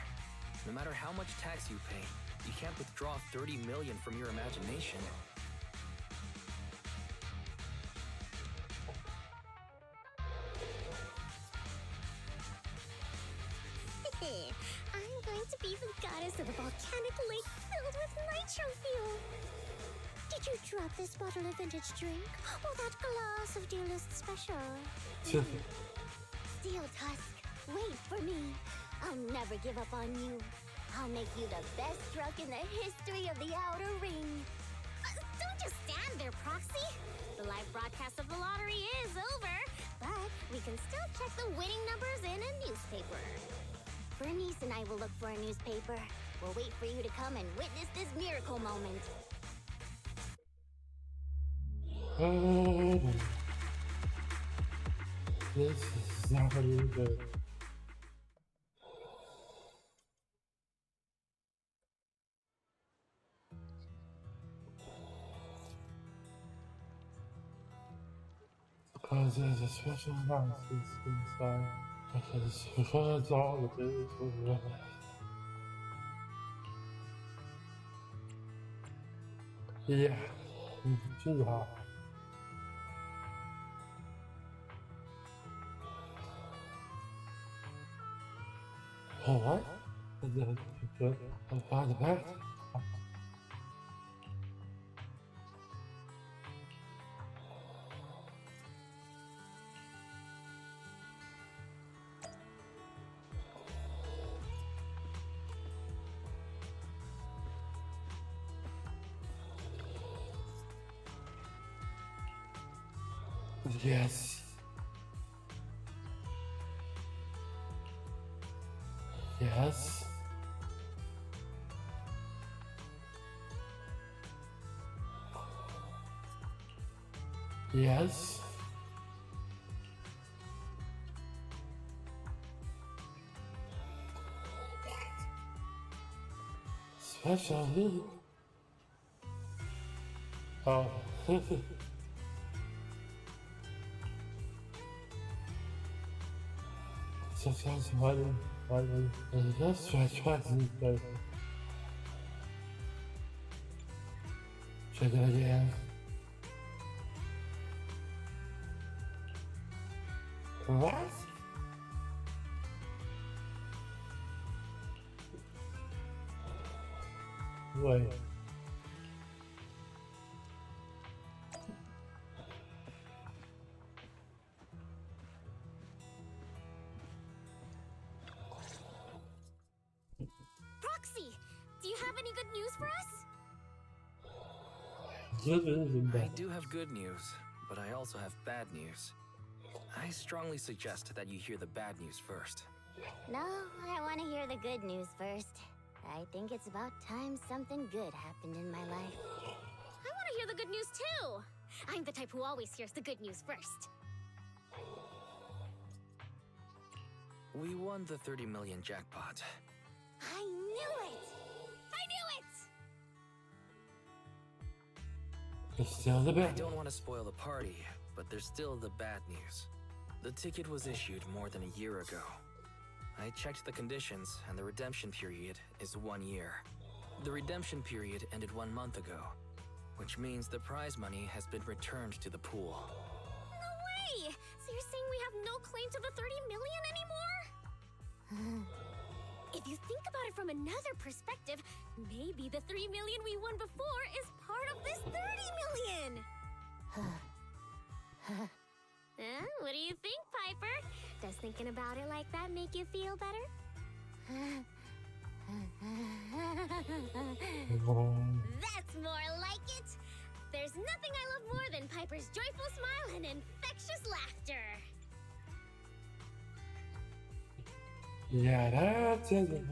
No matter how much tax you pay, you can't withdraw 30 million from your imagination. I'm going to be the goddess of a volcanic lake filled with nitro fuel. Did you drop this bottle of vintage drink? Or that glass of dear list special? Steel Tusk, wait for me. I'll never give up on you. I'll make you the best drunk in the history of the Outer Ring. Don't just stand there, Proxy. The live broadcast of the lottery is over, but we can still check the winning numbers in a newspaper. Bernice and I will look for a newspaper. We'll wait for you to come and witness this miracle moment. This is not really good. Because there's a special nonsense inside. Because all of it is for Yeah. 是啊。What? That? Yes. Yes. Yes. Especially. Oh. Sometimes money is just my choices, but check it again. What? Wait. Proxy, do you have any good news for us? I do have good news, but I also have bad news. I strongly suggest that you hear the bad news first. No, I want to hear the good news first. I think it's about time something good happened in my life. I want to hear the good news too. I'm the type who always hears the good news first. We won the 30 million jackpot. I knew it! I knew it! It's still the I bad. don't want to spoil the party, but there's still the bad news. The ticket was issued more than a year ago. I checked the conditions, and the redemption period is 1 year. The redemption period ended 1 month ago, which means the prize money has been returned to the pool. No way! So you're saying we have no claim to the 30 million anymore? If you think about it from another perspective, maybe the 3 million we won before is part of this 30 million! What do you think, Piper? Does thinking about it like that make you feel better? That's more like it! There's nothing I love more than Piper's joyful smile and infectious laughter! Yeah, that's it.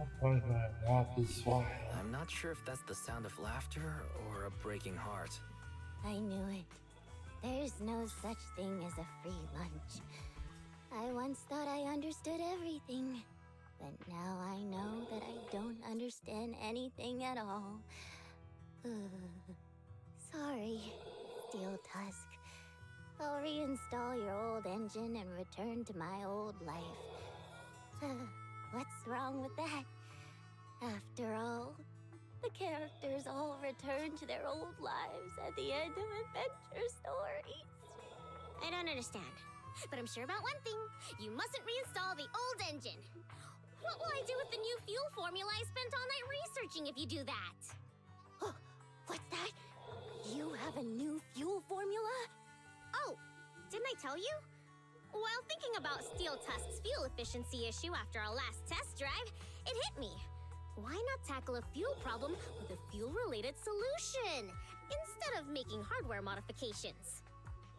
Happy smile. I'm not sure if that's the sound of laughter or a breaking heart. I knew it. There's no such thing as a free lunch. I once thought I understood everything, but now I know that I don't understand anything at all. Sorry, Steel Tusk. I'll reinstall your old engine and return to my old life. What's wrong with that? After all, the characters all return to their old lives at the end of adventure stories. I don't understand, but I'm sure about one thing. You mustn't reinstall the old engine. What will I do with the new fuel formula I spent all night researching if you do that? Oh, what's that? You have a new fuel formula? Oh, didn't I tell you? While thinking about Steel Tusk's fuel efficiency issue after our last test drive, it hit me. Why not tackle a fuel problem with a fuel-related solution, instead of making hardware modifications?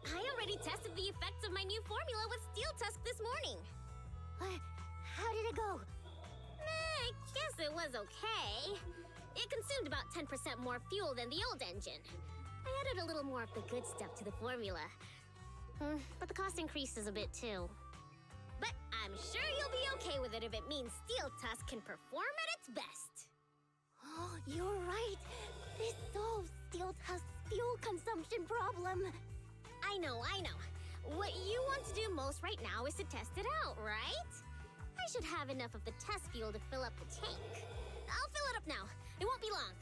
I already tested the effects of my new formula with Steel Tusk this morning. How did it go? I guess it was okay. It consumed about 10% more fuel than the old engine. I added a little more of the good stuff to the formula. But the cost increases a bit too. But I'm sure you'll be okay with it if it means Steel Tusk can perform at its best. Oh, you're right. This solves Steel Tusk's fuel consumption problem. I know. What you want to do most right now is to test it out, right? I should have enough of the test fuel to fill up the tank. I'll fill it up now. It won't be long.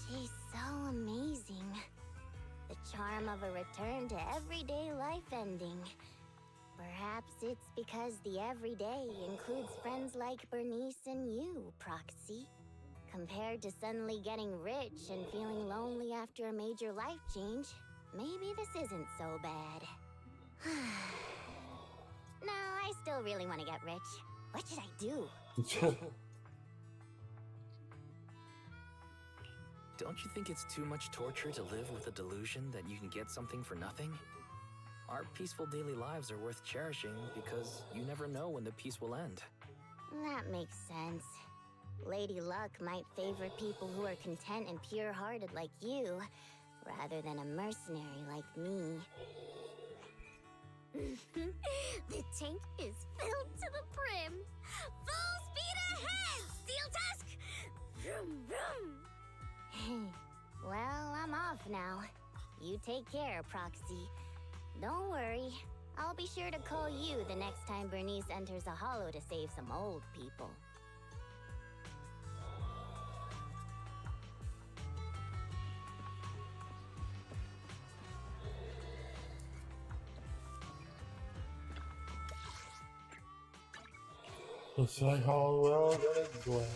She's so amazing. The charm of a return to everyday life ending. Perhaps it's because the everyday includes friends like Bernice and you, Proxy. Compared to suddenly getting rich and feeling lonely after a major life change, maybe this isn't so bad. No, I still really want to get rich. What should I do? Don't you think it's too much torture to live with the delusion that you can get something for nothing? Our peaceful daily lives are worth cherishing because you never know when the peace will end. That makes sense. Lady Luck might favor people who are content and pure-hearted like you, rather than a mercenary like me. The tank is filled to the brim. Full speed ahead, Steel Tusk! Vroom, vroom. Well, I'm off now. You take care, Proxy. Don't worry. I'll be sure to call you the next time Bernice enters a hollow to save some old people. Looks like all well ends well.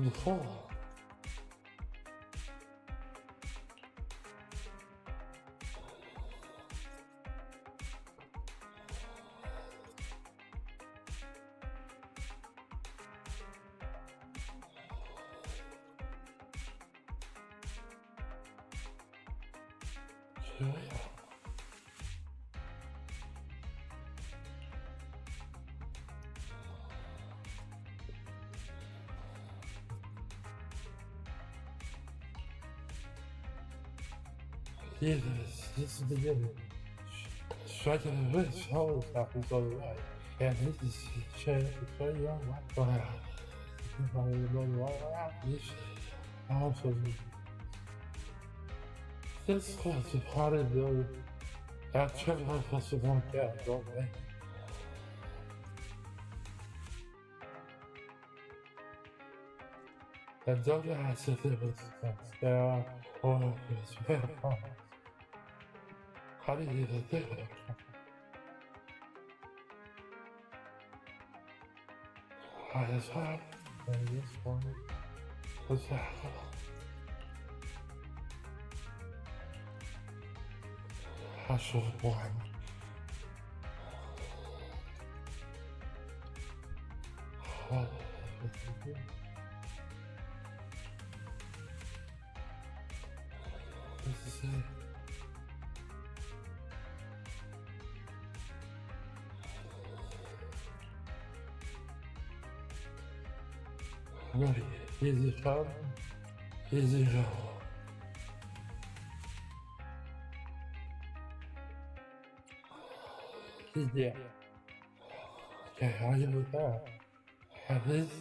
Before. Yeah. Yes, this is the beginning. Striking the wrist always happens on the right. And this is the chance to show you on what for now. If I remember right out, this also this class of hard building. That triple plus the one down, don't they? And don't ask if it was there are or if it's very hard. How do you even do it? Hard as hard, and this one was that. Hustle one. Oh, this is it. Ready, easy fun, easy go. Yeah. Okay, I'll give it that. At least,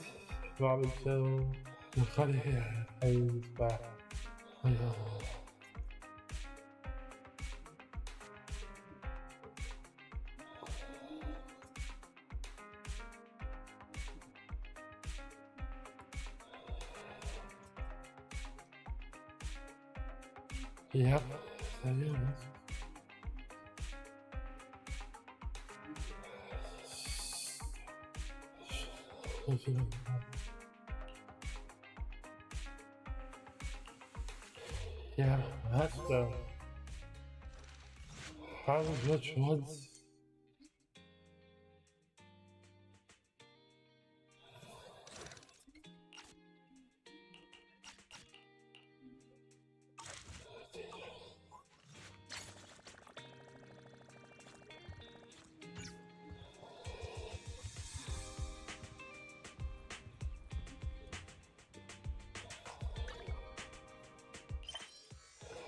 Robin Till, the funny hair, is back. Yep, that is. Yeah, that's the. How which ones?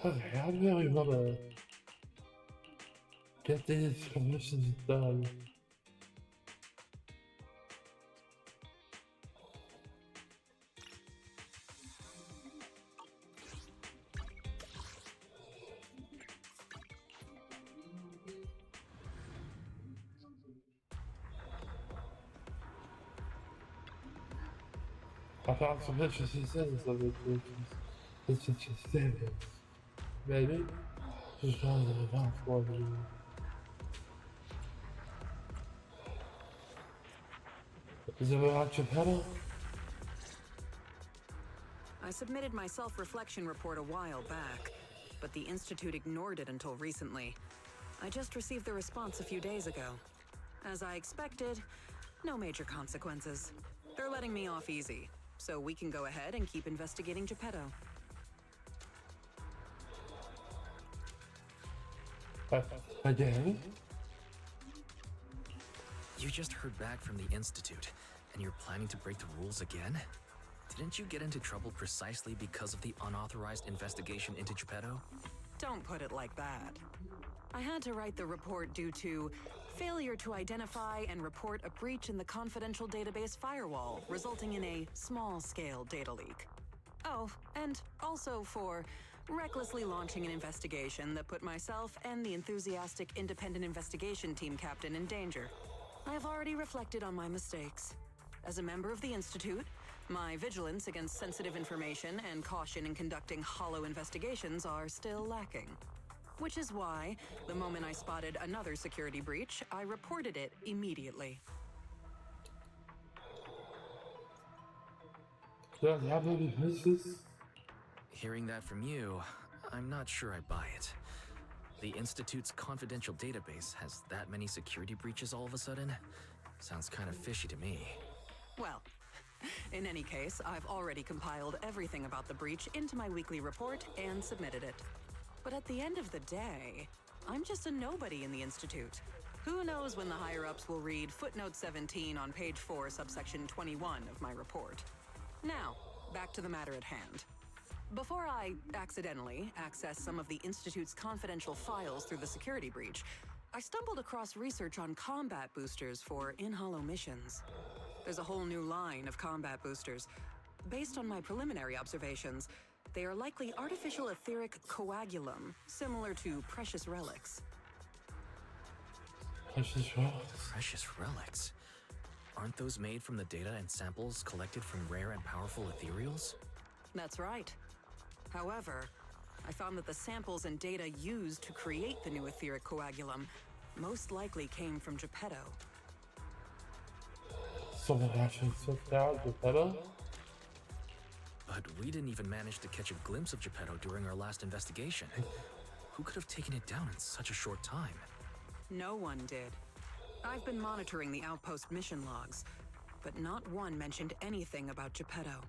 Okay, I really want to get these commissions done. I found some interesting things of it, it's just standards. Maybe? Just trying to look out for you. Is it about your pedal? I submitted my self-reflection report a while back, but the Institute ignored it until recently. I just received the response a few days ago. As I expected, no major consequences. They're letting me off easy. so we can go ahead and keep investigating Geppetto. Again? You just heard back from the Institute, and you're planning to break the rules again? Didn't you get into trouble precisely because of the unauthorized investigation into Geppetto? Don't put it like that. I had to write the report due to failure to identify and report a breach in the confidential database firewall, resulting in a small-scale data leak. Oh, and also for recklessly launching an investigation that put myself and the enthusiastic independent investigation team captain in danger. I have already reflected on my mistakes. As a member of the Institute, my vigilance against sensitive information and caution in conducting hollow investigations are still lacking. Which is why, the moment I spotted another security breach, I reported it immediately. Does that many pieces? Hearing that from you, I'm not sure I buy it. The Institute's confidential database has that many security breaches all of a sudden? Sounds kind of fishy to me. Well, in any case, I've already compiled everything about the breach into my weekly report and submitted it. But at the end of the day, I'm just a nobody in the Institute. Who knows when the higher-ups will read footnote 17 on page 4, subsection 21 of my report. Now, back to the matter at hand. Before I accidentally access some of the Institute's confidential files through the security breach, I stumbled across research on combat boosters for in-hollow missions. There's a whole new line of combat boosters. Based on my preliminary observations, they are likely artificial etheric coagulum, similar to precious relics. Precious relics? Precious relics? Aren't those made from the data and samples collected from rare and powerful ethereals? That's right. However, I found that the samples and data used to create the new etheric coagulum most likely came from Geppetto. Someone actually took down Geppetto? But we didn't even manage to catch a glimpse of Geppetto during our last investigation. Who could have taken it down in such a short time? No one did. I've been monitoring the outpost mission logs, but not one mentioned anything about Geppetto.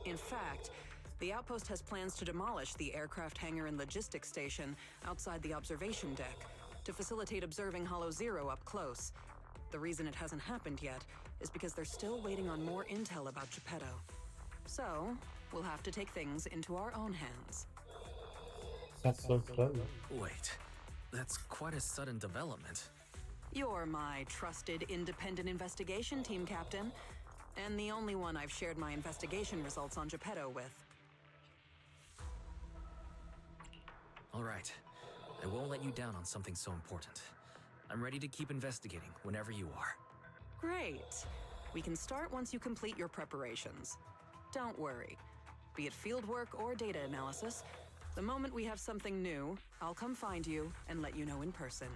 In fact, the outpost has plans to demolish the aircraft hangar and logistics station outside the observation deck to facilitate observing Hollow Zero up close. The reason it hasn't happened yet is because they're still waiting on more intel about Geppetto. So, we'll have to take things into our own hands. That's so funny. Wait, that's quite a sudden development. You're my trusted independent investigation team captain, and the only one I've shared my investigation results on Geppetto with. All right, I won't let you down on something so important. I'm ready to keep investigating whenever you are. Great. We can start once you complete your preparations. Don't worry. Be it fieldwork or data analysis, the moment we have something new, I'll come find you and let you know in person.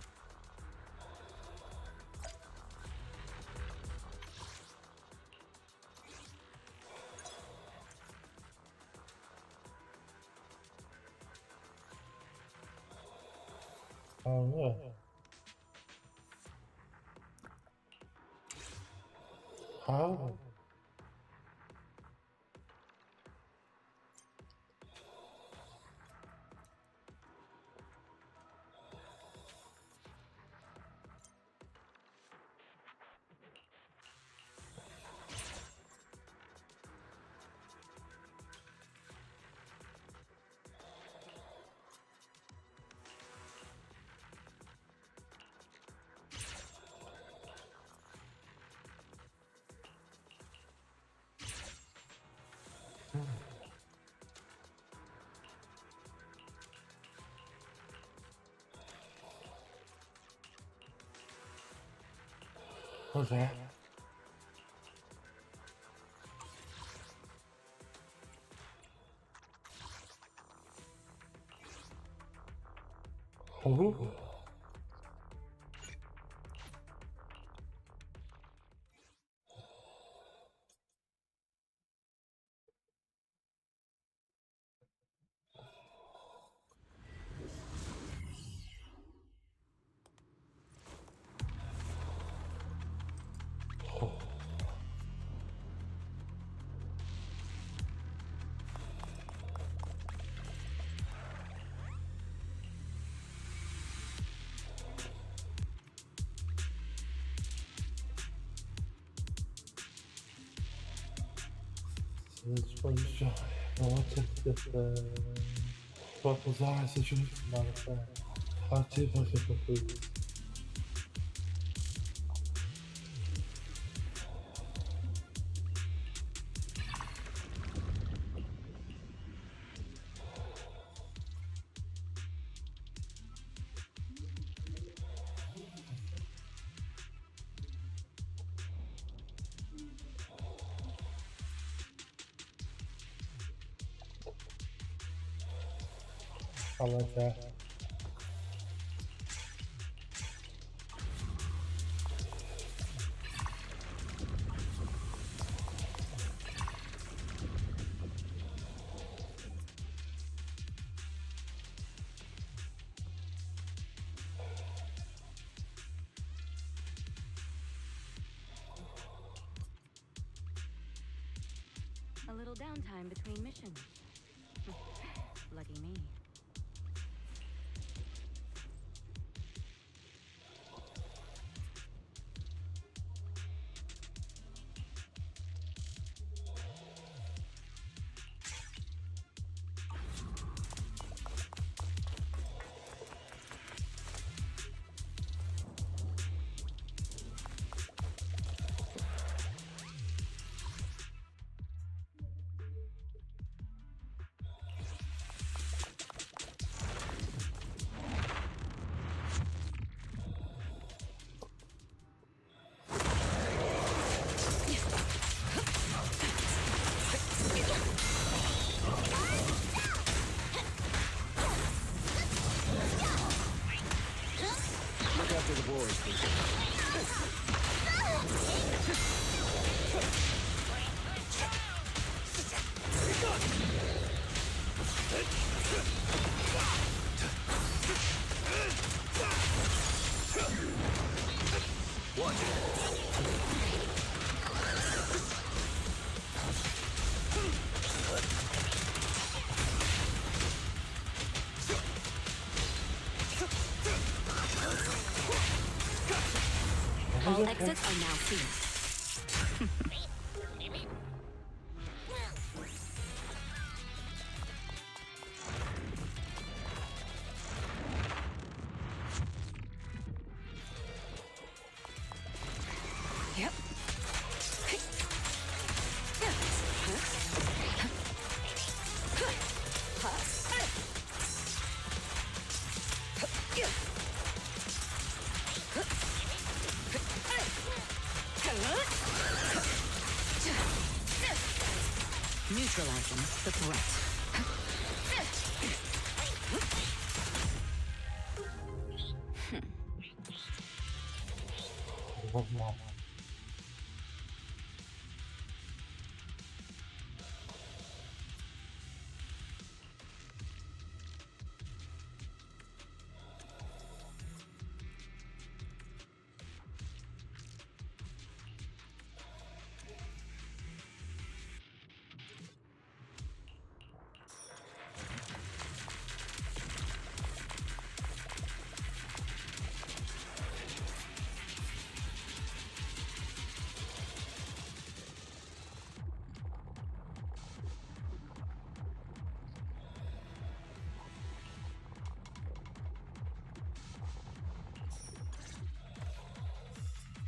Oh, yeah. How? What's that? Oh. Let's play shy. I want to get the bizarre situation out of that. I'll see if I can complete this. I like that. A little downtime between missions. Lucky me. Look after the boys, Watch All exits are now sealed. Yep. Neutralizing the threat.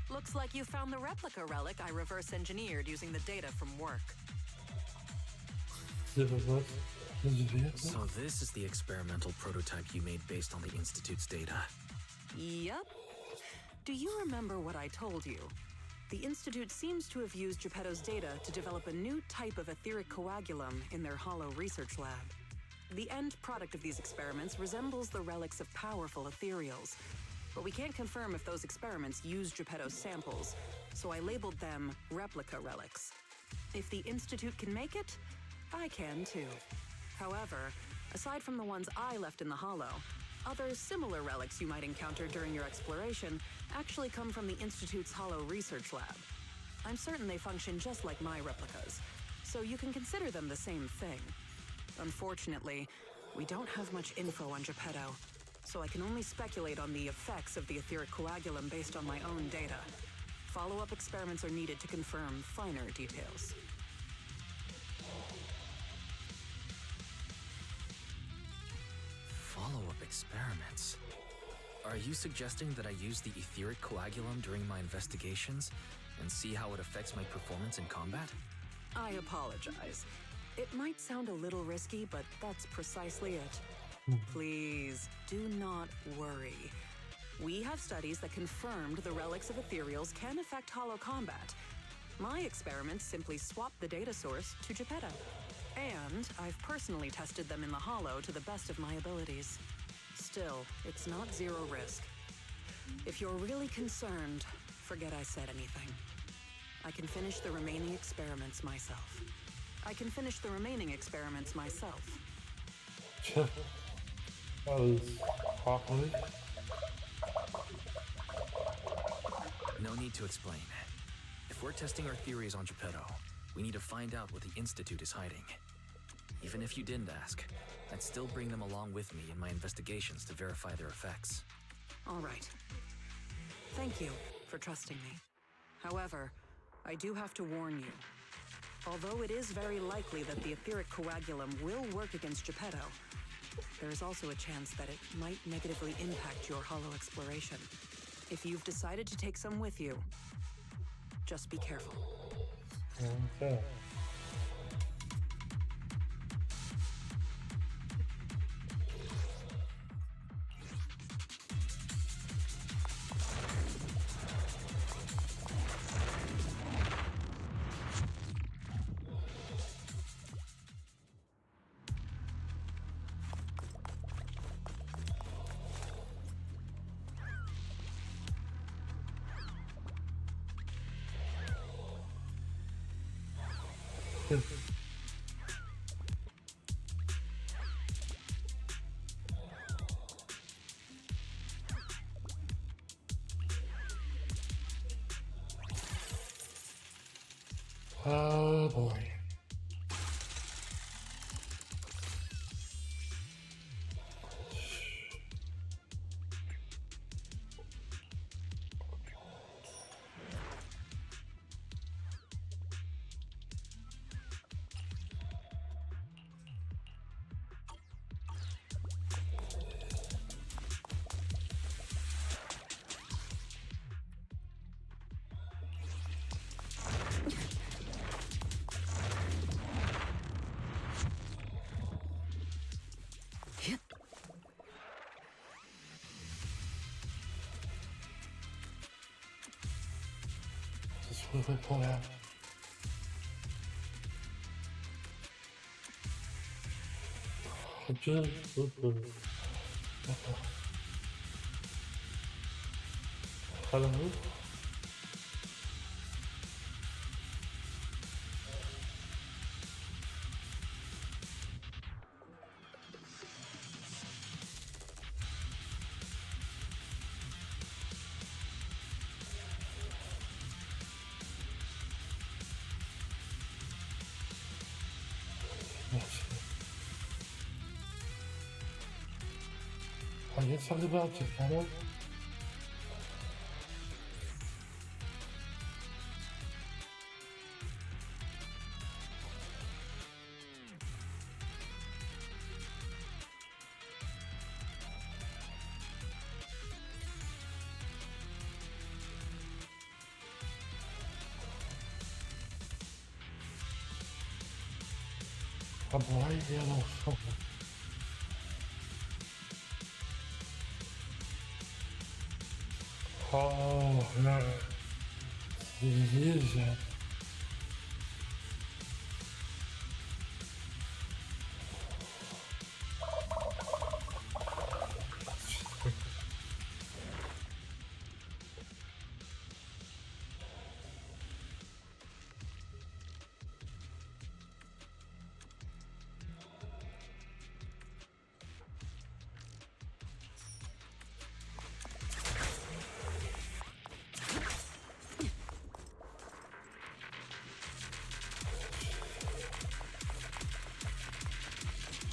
Looks like you found the replica relic I reverse engineered using the data from work. So this is the experimental prototype you made based on the Institute's data. Yep. Do you remember what I told you? The Institute seems to have used Geppetto's data to develop a new type of etheric coagulum in their hollow research lab. The end product of these experiments resembles the relics of powerful ethereals, but we can't confirm if those experiments used Geppetto's samples, so I labeled them replica relics. If the Institute can make it, I can too. However, aside from the ones I left in the hollow, other similar relics you might encounter during your exploration actually come from the Institute's hollow research lab. I'm certain they function just like my replicas, so you can consider them the same thing. Unfortunately, we don't have much info on Geppetto, so I can only speculate on the effects of the etheric coagulum based on my own data. Follow-up experiments are needed to confirm finer details. Experiments? Are you suggesting that I use the etheric coagulum during my investigations and see how it affects my performance in combat? I apologize. It might sound a little risky, but that's precisely it. Please, do not worry. We have studies that confirmed the relics of ethereals can affect hollow combat. My experiments simply swap the data source to Geppetto. And I've personally tested them in the hollow to the best of my abilities. Still, it's not zero risk. If you're really concerned, forget I said anything. I can finish the remaining experiments myself. That was awkward. No need to explain. If we're testing our theories on Geppetto, we need to find out what the Institute is hiding. Even if you didn't ask, I'd still bring them along with me in my investigations to verify their effects. All right. Thank you for trusting me. However, I do have to warn you. Although it is very likely that the etheric coagulum will work against Geppetto, there is also a chance that it might negatively impact your hollow exploration. If you've decided to take some with you, just be careful. Okay. Oh boy. Just really pull out. Just hello. I get something about Geppetto. A bright yellow phone. Oh, no. It is that.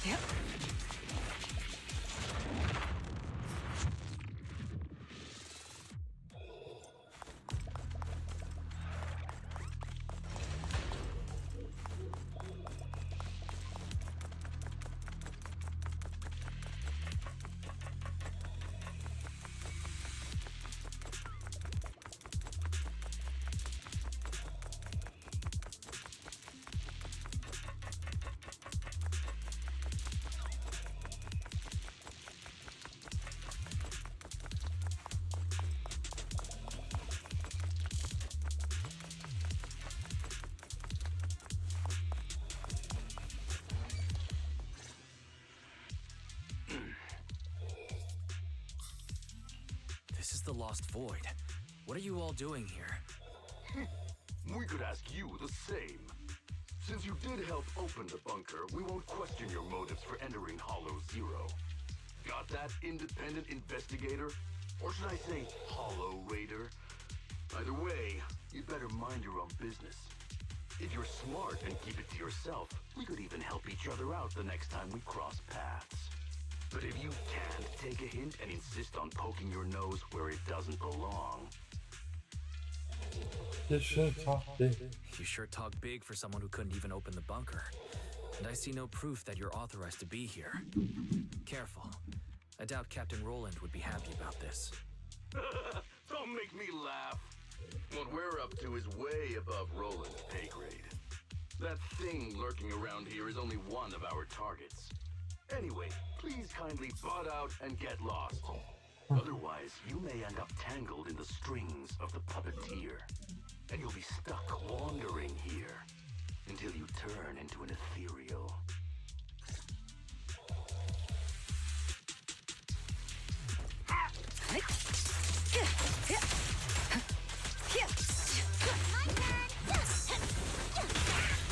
Yep. the Lost Void? What are you all doing here? We could ask you the same. Since you did help open the bunker, we won't question your motives for entering Hollow Zero. Got that, independent investigator? Or should I say, Hollow Raider? Either way, you'd better mind your own business. If you're smart and keep it to yourself, we could even help each other out the next time we cross paths. But if you can't take a hint and insist on poking your nose where it doesn't belong... You sure talk big. You sure talk big for someone who couldn't even open the bunker. And I see no proof that you're authorized to be here. Careful. I doubt Captain Roland would be happy about this. Don't make me laugh. What we're up to is way above Roland's pay grade. That thing lurking around here is only one of our targets. Anyway, please kindly butt out and get lost. Otherwise, you may end up tangled in the strings of the puppeteer. And you'll be stuck wandering here until you turn into an ethereal.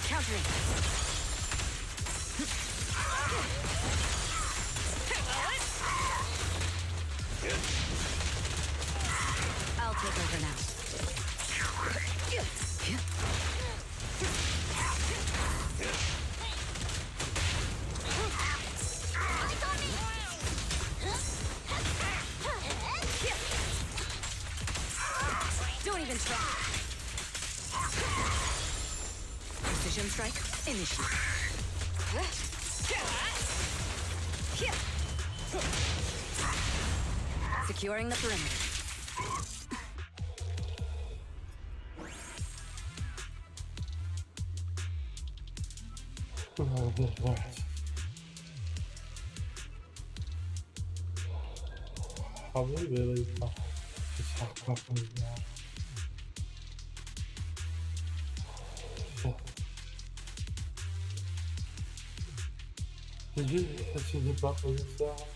Countering. I'll take over now. Don't even try. Precision strike, initiate. Securing the perimeter. Oh, this works. Are we really just how quickly now? Did you see the butler yourself?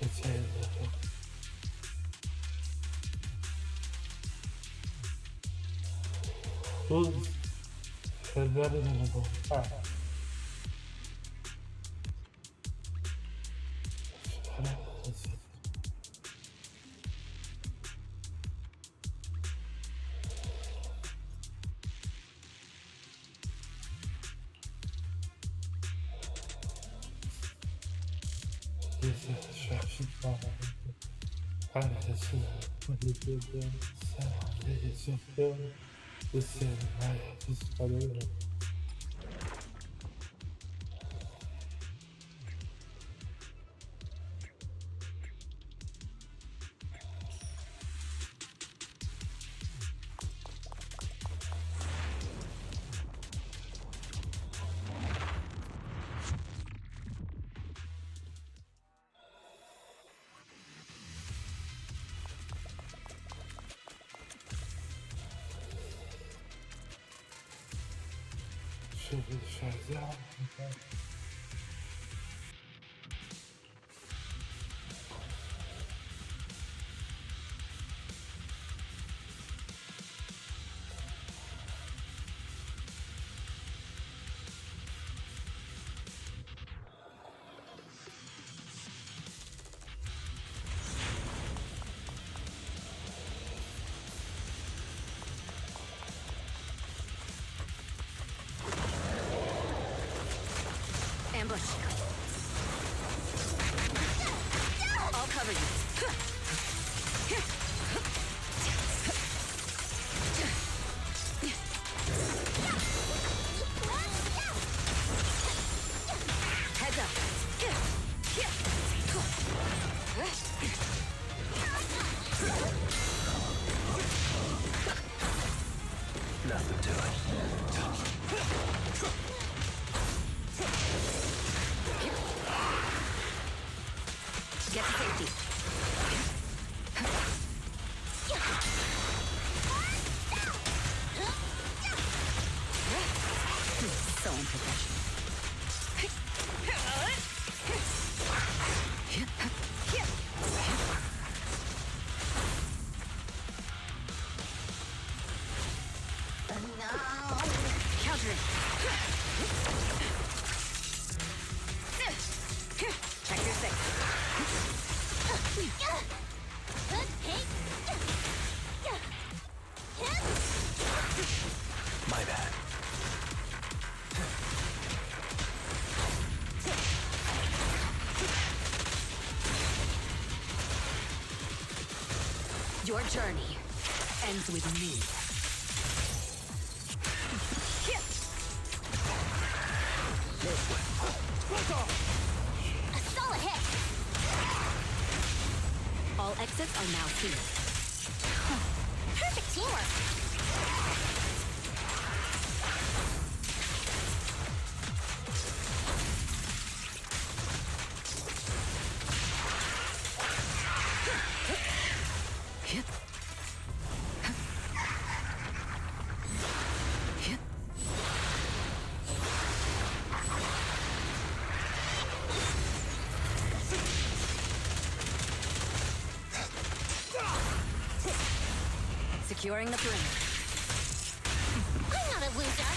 It's a little. Oops. And that is in the book. This is a distraction problem. I just see what you did there. It's so good. This is right. This is what it is. Should we try that? Okay. Ambush. I'll cover you. Heads up. Nothing to it. Get to safety. So unprofessional. drink. Check your six. My bad. Your journey ends with me. A solid hit. All exits are now sealed. Perfect teamwork. Securing the perimeter. I'm not a loser.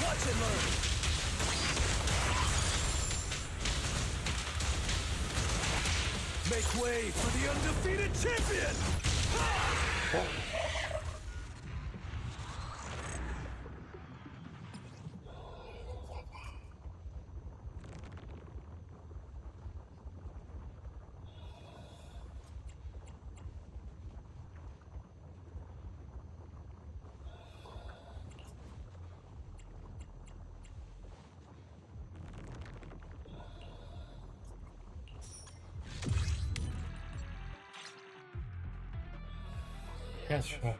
Watch and learn. Make way for the undefeated champion! Yes, sure.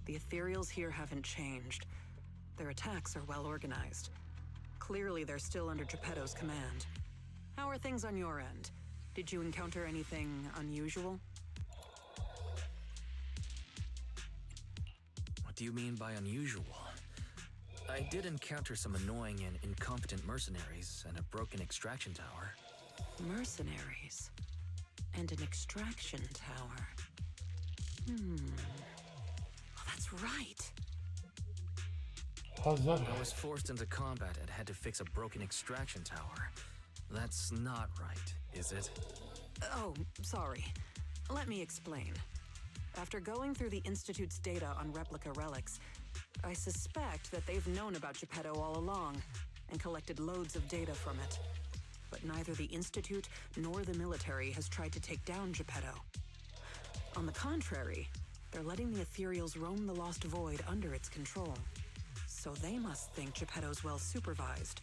The ethereals here haven't changed. Their attacks are well organized. Clearly, they're still under Geppetto's command. How are things on your end? Did you encounter anything unusual? What do you mean by unusual? I did encounter some annoying and incompetent mercenaries and a broken extraction tower. Mercenaries. And an extraction tower. Oh, that's right. How's that? I was forced into combat and had to fix a broken extraction tower. That's not right, is it? Oh, sorry. Let me explain. After going through the Institute's data on replica relics, I suspect that they've known about Geppetto all along and collected loads of data from it. But neither the Institute nor the military has tried to take down Geppetto. On the contrary, they're letting the ethereals roam the Lost Void under its control. So they must think Geppetto's well supervised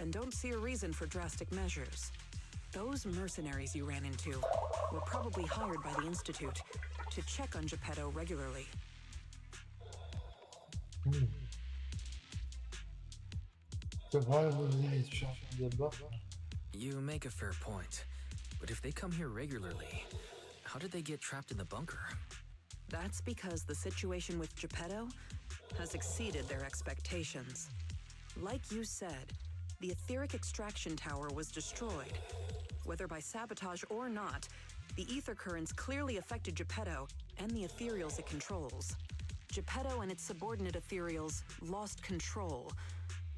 and don't see a reason for drastic measures. Those mercenaries you ran into were probably hired by the Institute to check on Geppetto regularly. So why would he shop in the buffer? You make a fair point. But if they come here regularly, how did they get trapped in the bunker? That's because the situation with Geppetto has exceeded their expectations. Like you said, the etheric extraction tower was destroyed. Whether by sabotage or not, the ether currents clearly affected Geppetto and the ethereals it controls. Geppetto and its subordinate ethereals lost control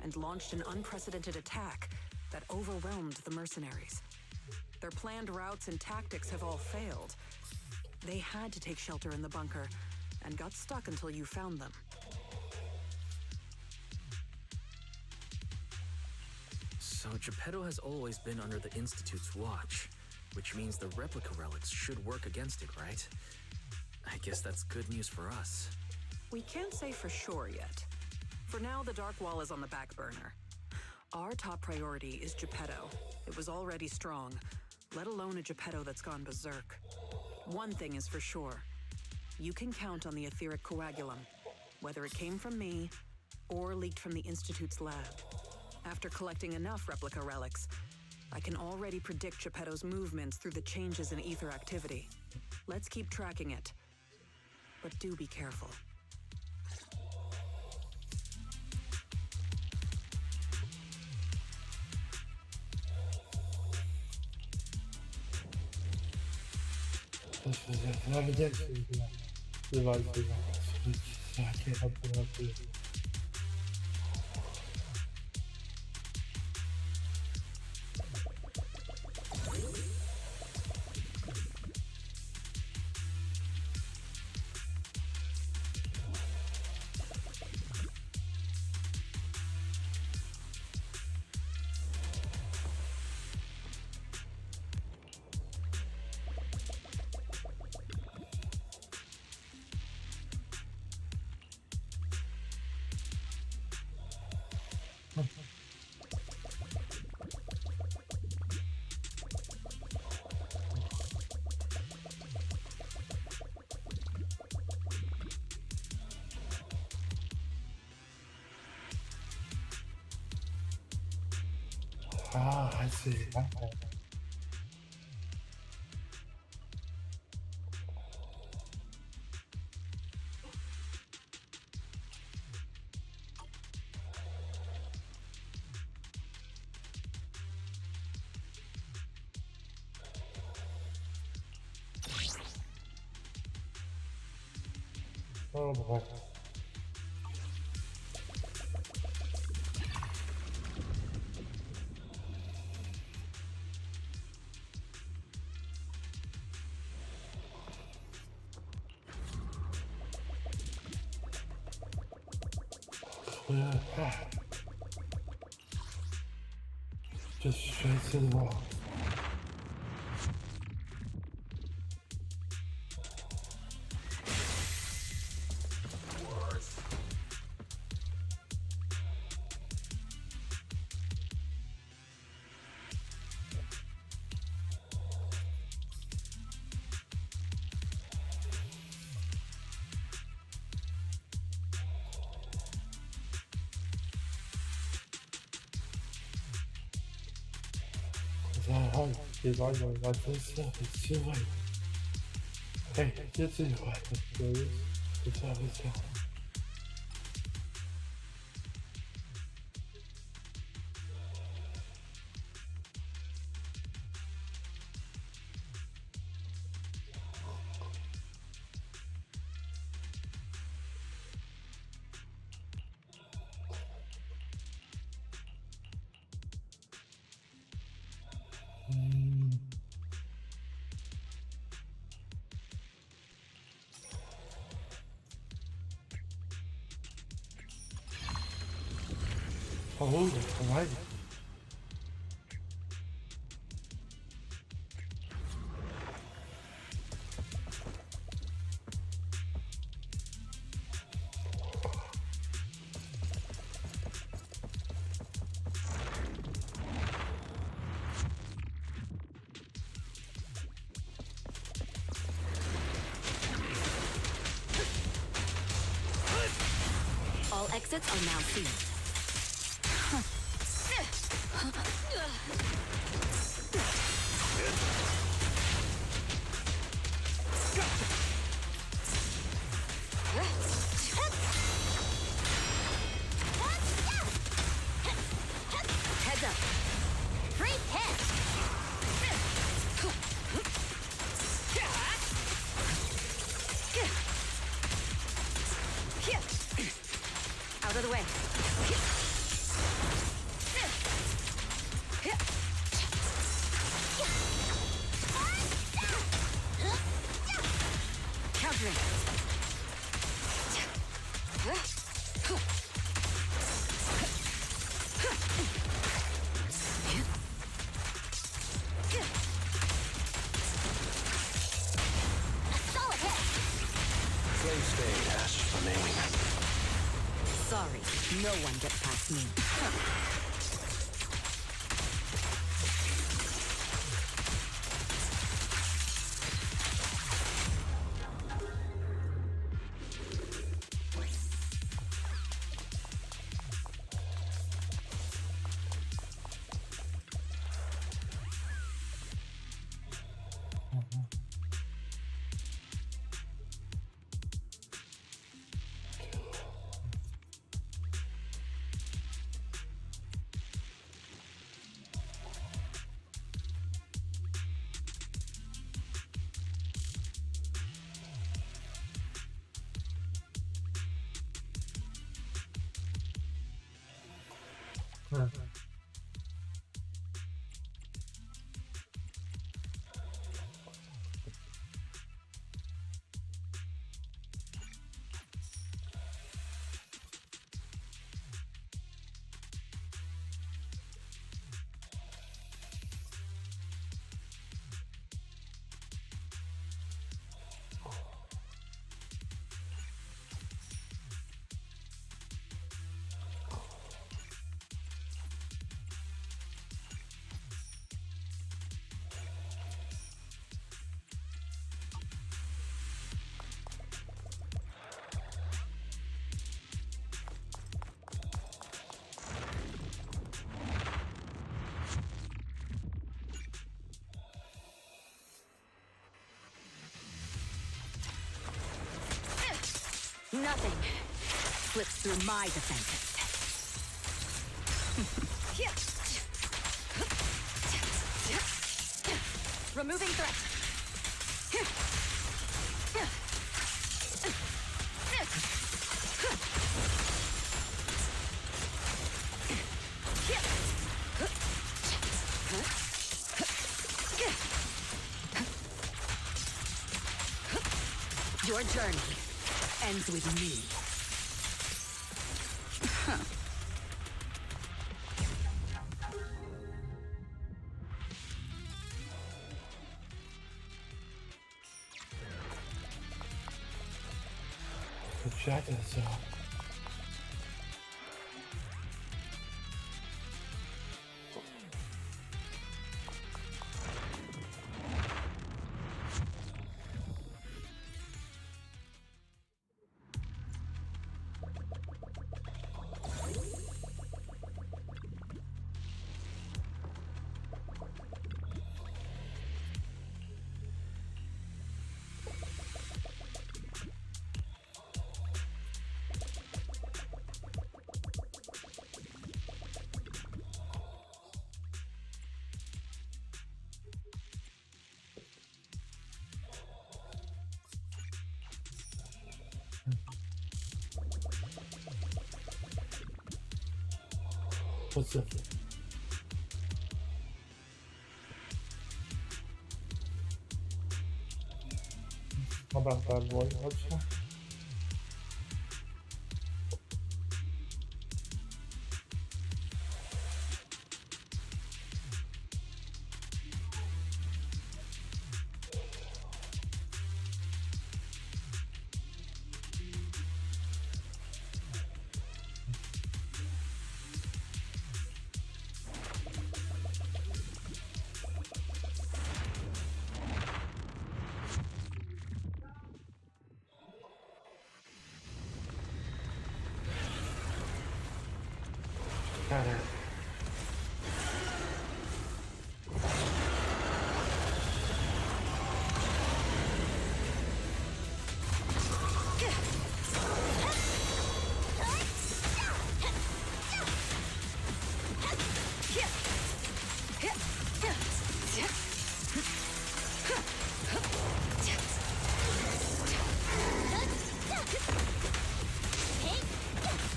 and launched an unprecedented attack that overwhelmed the mercenaries. Their planned routes and tactics have all failed. They had to take shelter in the bunker and got stuck until you found them. So Geppetto has always been under the Institute's watch, which means the replica relics should work against it, right? I guess that's good news for us. We can't say for sure yet. For now, the Dark Wall is on the back burner. Our top priority is Geppetto. It was already strong, let alone a Geppetto that's gone berserk. One thing is for sure. You can count on the etheric coagulum, whether it came from me or leaked from the Institute's lab. After collecting enough replica relics, I can already predict Geppetto's movements through the changes in ether activity. Let's keep tracking it. But do be careful. I'm addicted to that. Devices. I can't help it up to it. Ah, I see. Okay. Oh boy. Clear path. Just straight to the wall. He's like, like this stuff, it's too late. Hey, get to your weapon, please. It's all it's all. Oh, alright. All exits are now sealed. Heads up. Free hit. Out of the way. Countering. Slave stay, ashes remaining. Sorry, no one gets past me. Nothing slips through my defenses. Removing threat. Your journey ends with me. Check this out. What's up? How about that boy? What's that? Got it.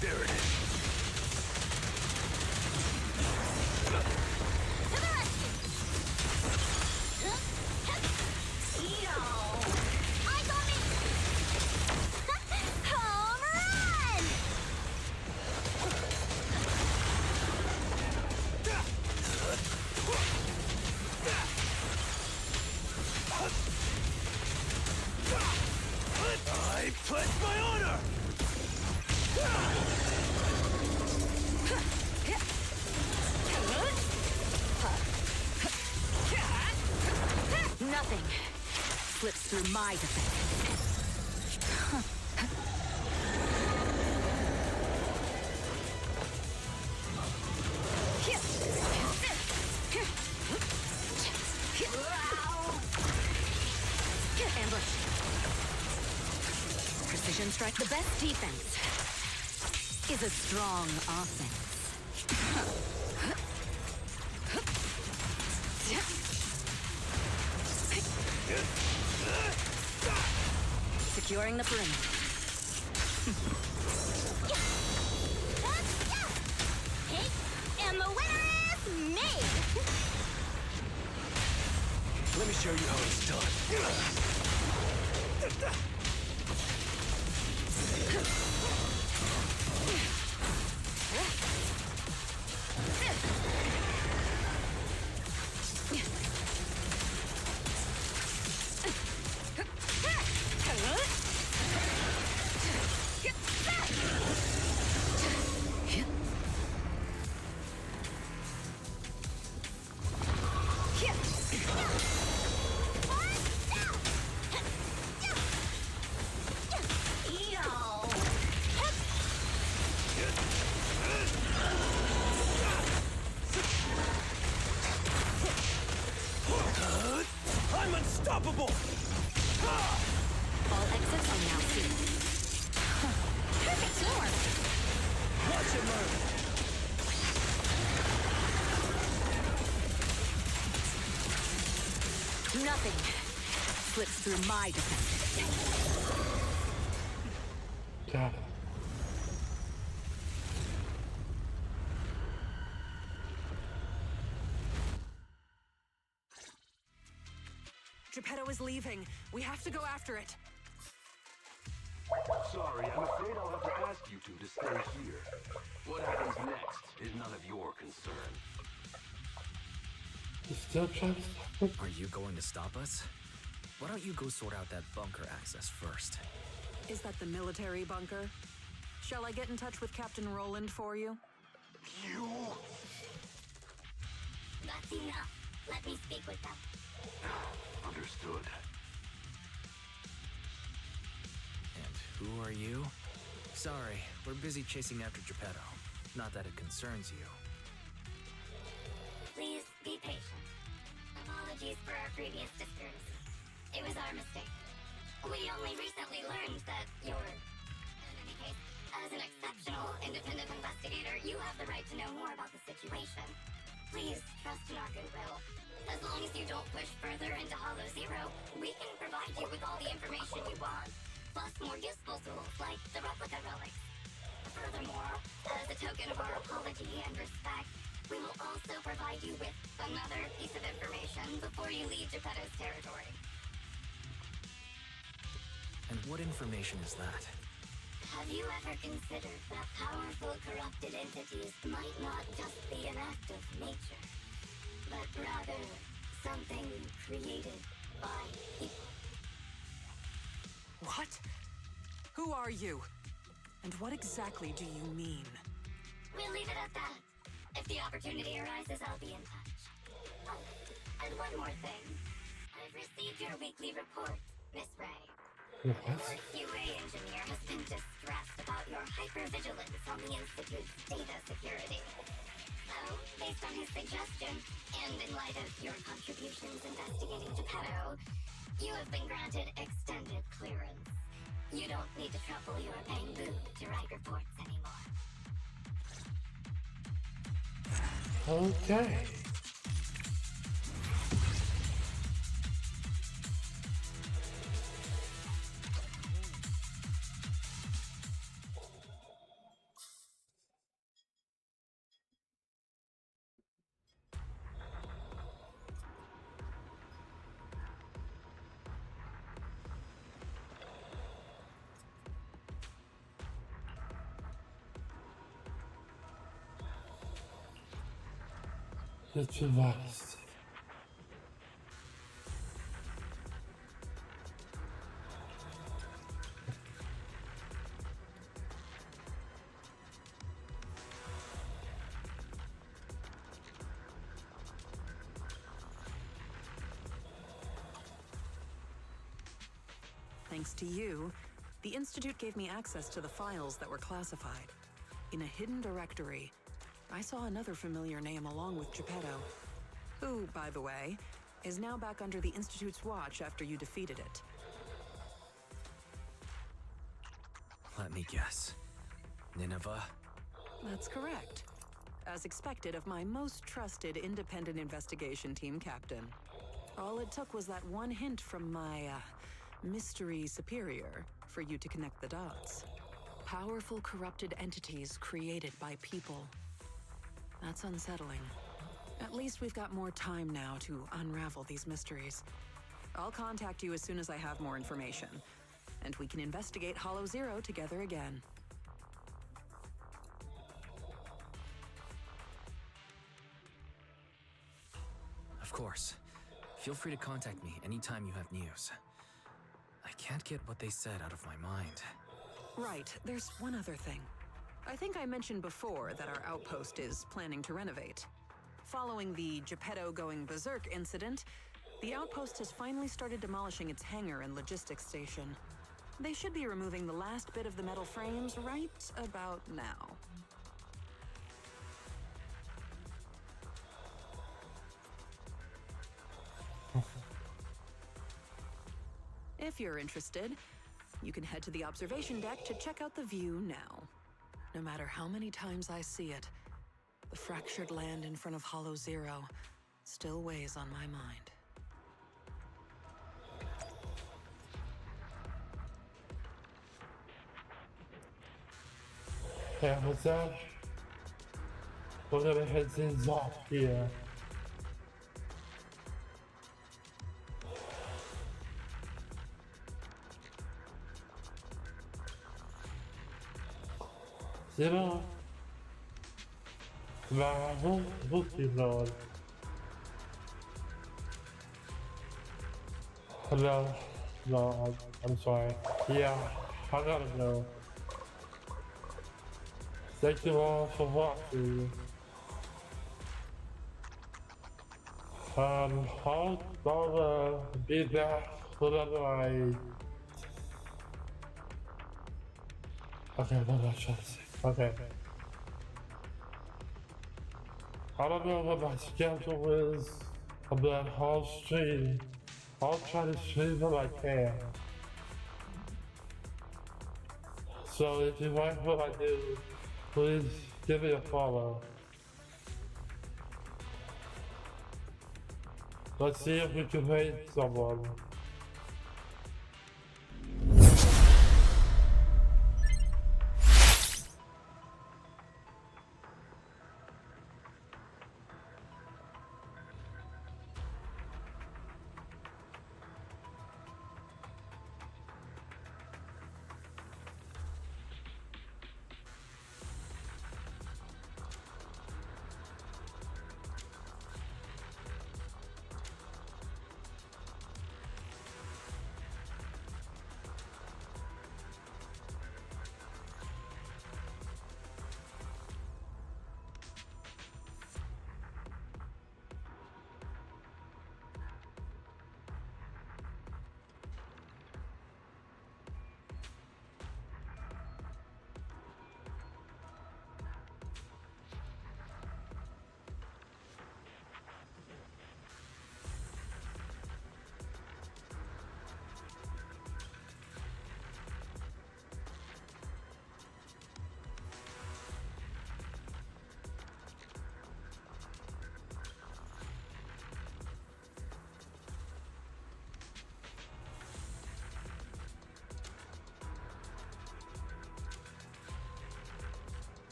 There it is. I pledge my honor! Nothing slips through my defense. Ambush. Precision strike. The best defense is a strong offense. Securing the perimeter. And the winner is me! Let me show you how it's done. I'm unstoppable! All exits are now sealed. Perfect teamwork! Watch it move! Nothing slips through my defense. Got it. Geppetto is leaving. We have to go after it. Sorry, I'm afraid I'll have to ask you two to stay here. What happens next is none of your concern. He's still trying to stop it. Are you going to stop us? Why don't you go sort out that bunker access first? Is that the military bunker? Shall I get in touch with Captain Roland for you? You? That's enough. Let me speak with them. Understood. And who are you? Sorry, we're busy chasing after Geppetto. Not that it concerns you. Please be patient. Apologies for our previous discourtesy. It was our mistake. We only recently learned that you're... In any case, as an exceptional independent investigator, you have the right to know more about the situation. Please trust in our goodwill. As long as you don't push further into Hollow Zero, we can provide you with all the information you want, plus more useful tools like the replica relics. Furthermore, as a token of our apology and respect, we will also provide you with another piece of information before you leave Geppetto's territory. And what information is that? Have you ever considered that powerful corrupted entities might not just be an act of nature, but rather something created by people? What? Who are you? And what exactly do you mean? We'll leave it at that. If the opportunity arises, I'll be in touch. Oh, and one more thing. I've received your weekly report, Miss Ray. What? Your QA engineer has been distressed about your hypervigilance on the Institute's data security. So, based on his suggestion, and in light of your contributions investigating Geppetto, you have been granted extended clearance. You don't need to trouble your Bangbood to write reports anymore. Okay. It's revised. Thanks to you, the Institute gave me access to the files that were classified. In a hidden directory, I saw another familiar name along with Geppetto, who, by the way, is now back under the Institute's watch after you defeated it. Let me guess. Nineveh? That's correct. As expected of my most trusted independent investigation team captain. All it took was that one hint from my, mystery superior for you to connect the dots. Powerful corrupted entities created by people. That's unsettling. At least we've got more time now to unravel these mysteries. I'll contact you as soon as I have more information, and we can investigate Hollow Zero together again. Of course. Feel free to contact me anytime you have news. I can't get what they said out of my mind. Right, there's one other thing. I think I mentioned before that our outpost is planning to renovate. Following the Geppetto going berserk incident, the outpost has finally started demolishing its hangar and logistics station. They should be removing the last bit of the metal frames right about now. If you're interested, you can head to the observation deck to check out the view now. No matter how many times I see it, the fractured land in front of Hollow Zero still weighs on my mind. Yeah, what's that? We're gonna head things off here. Zero. What's on? Hello? No, I'm sorry. Yeah, I gotta go. Thank you all for watching. I'll be back whenever I... Okay, what am I trying to say? Okay. I don't know what my schedule is, but I'll stream. I'll try to stream when I can. So if you like what I do, please give me a follow. Let's see if we can meet someone.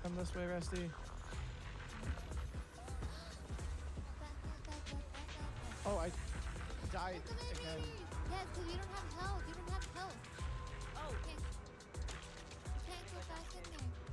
Come this way, Rusty. Oh, I died again. Yes, because you don't have health. You don't have health. Oh. You can't go back in there.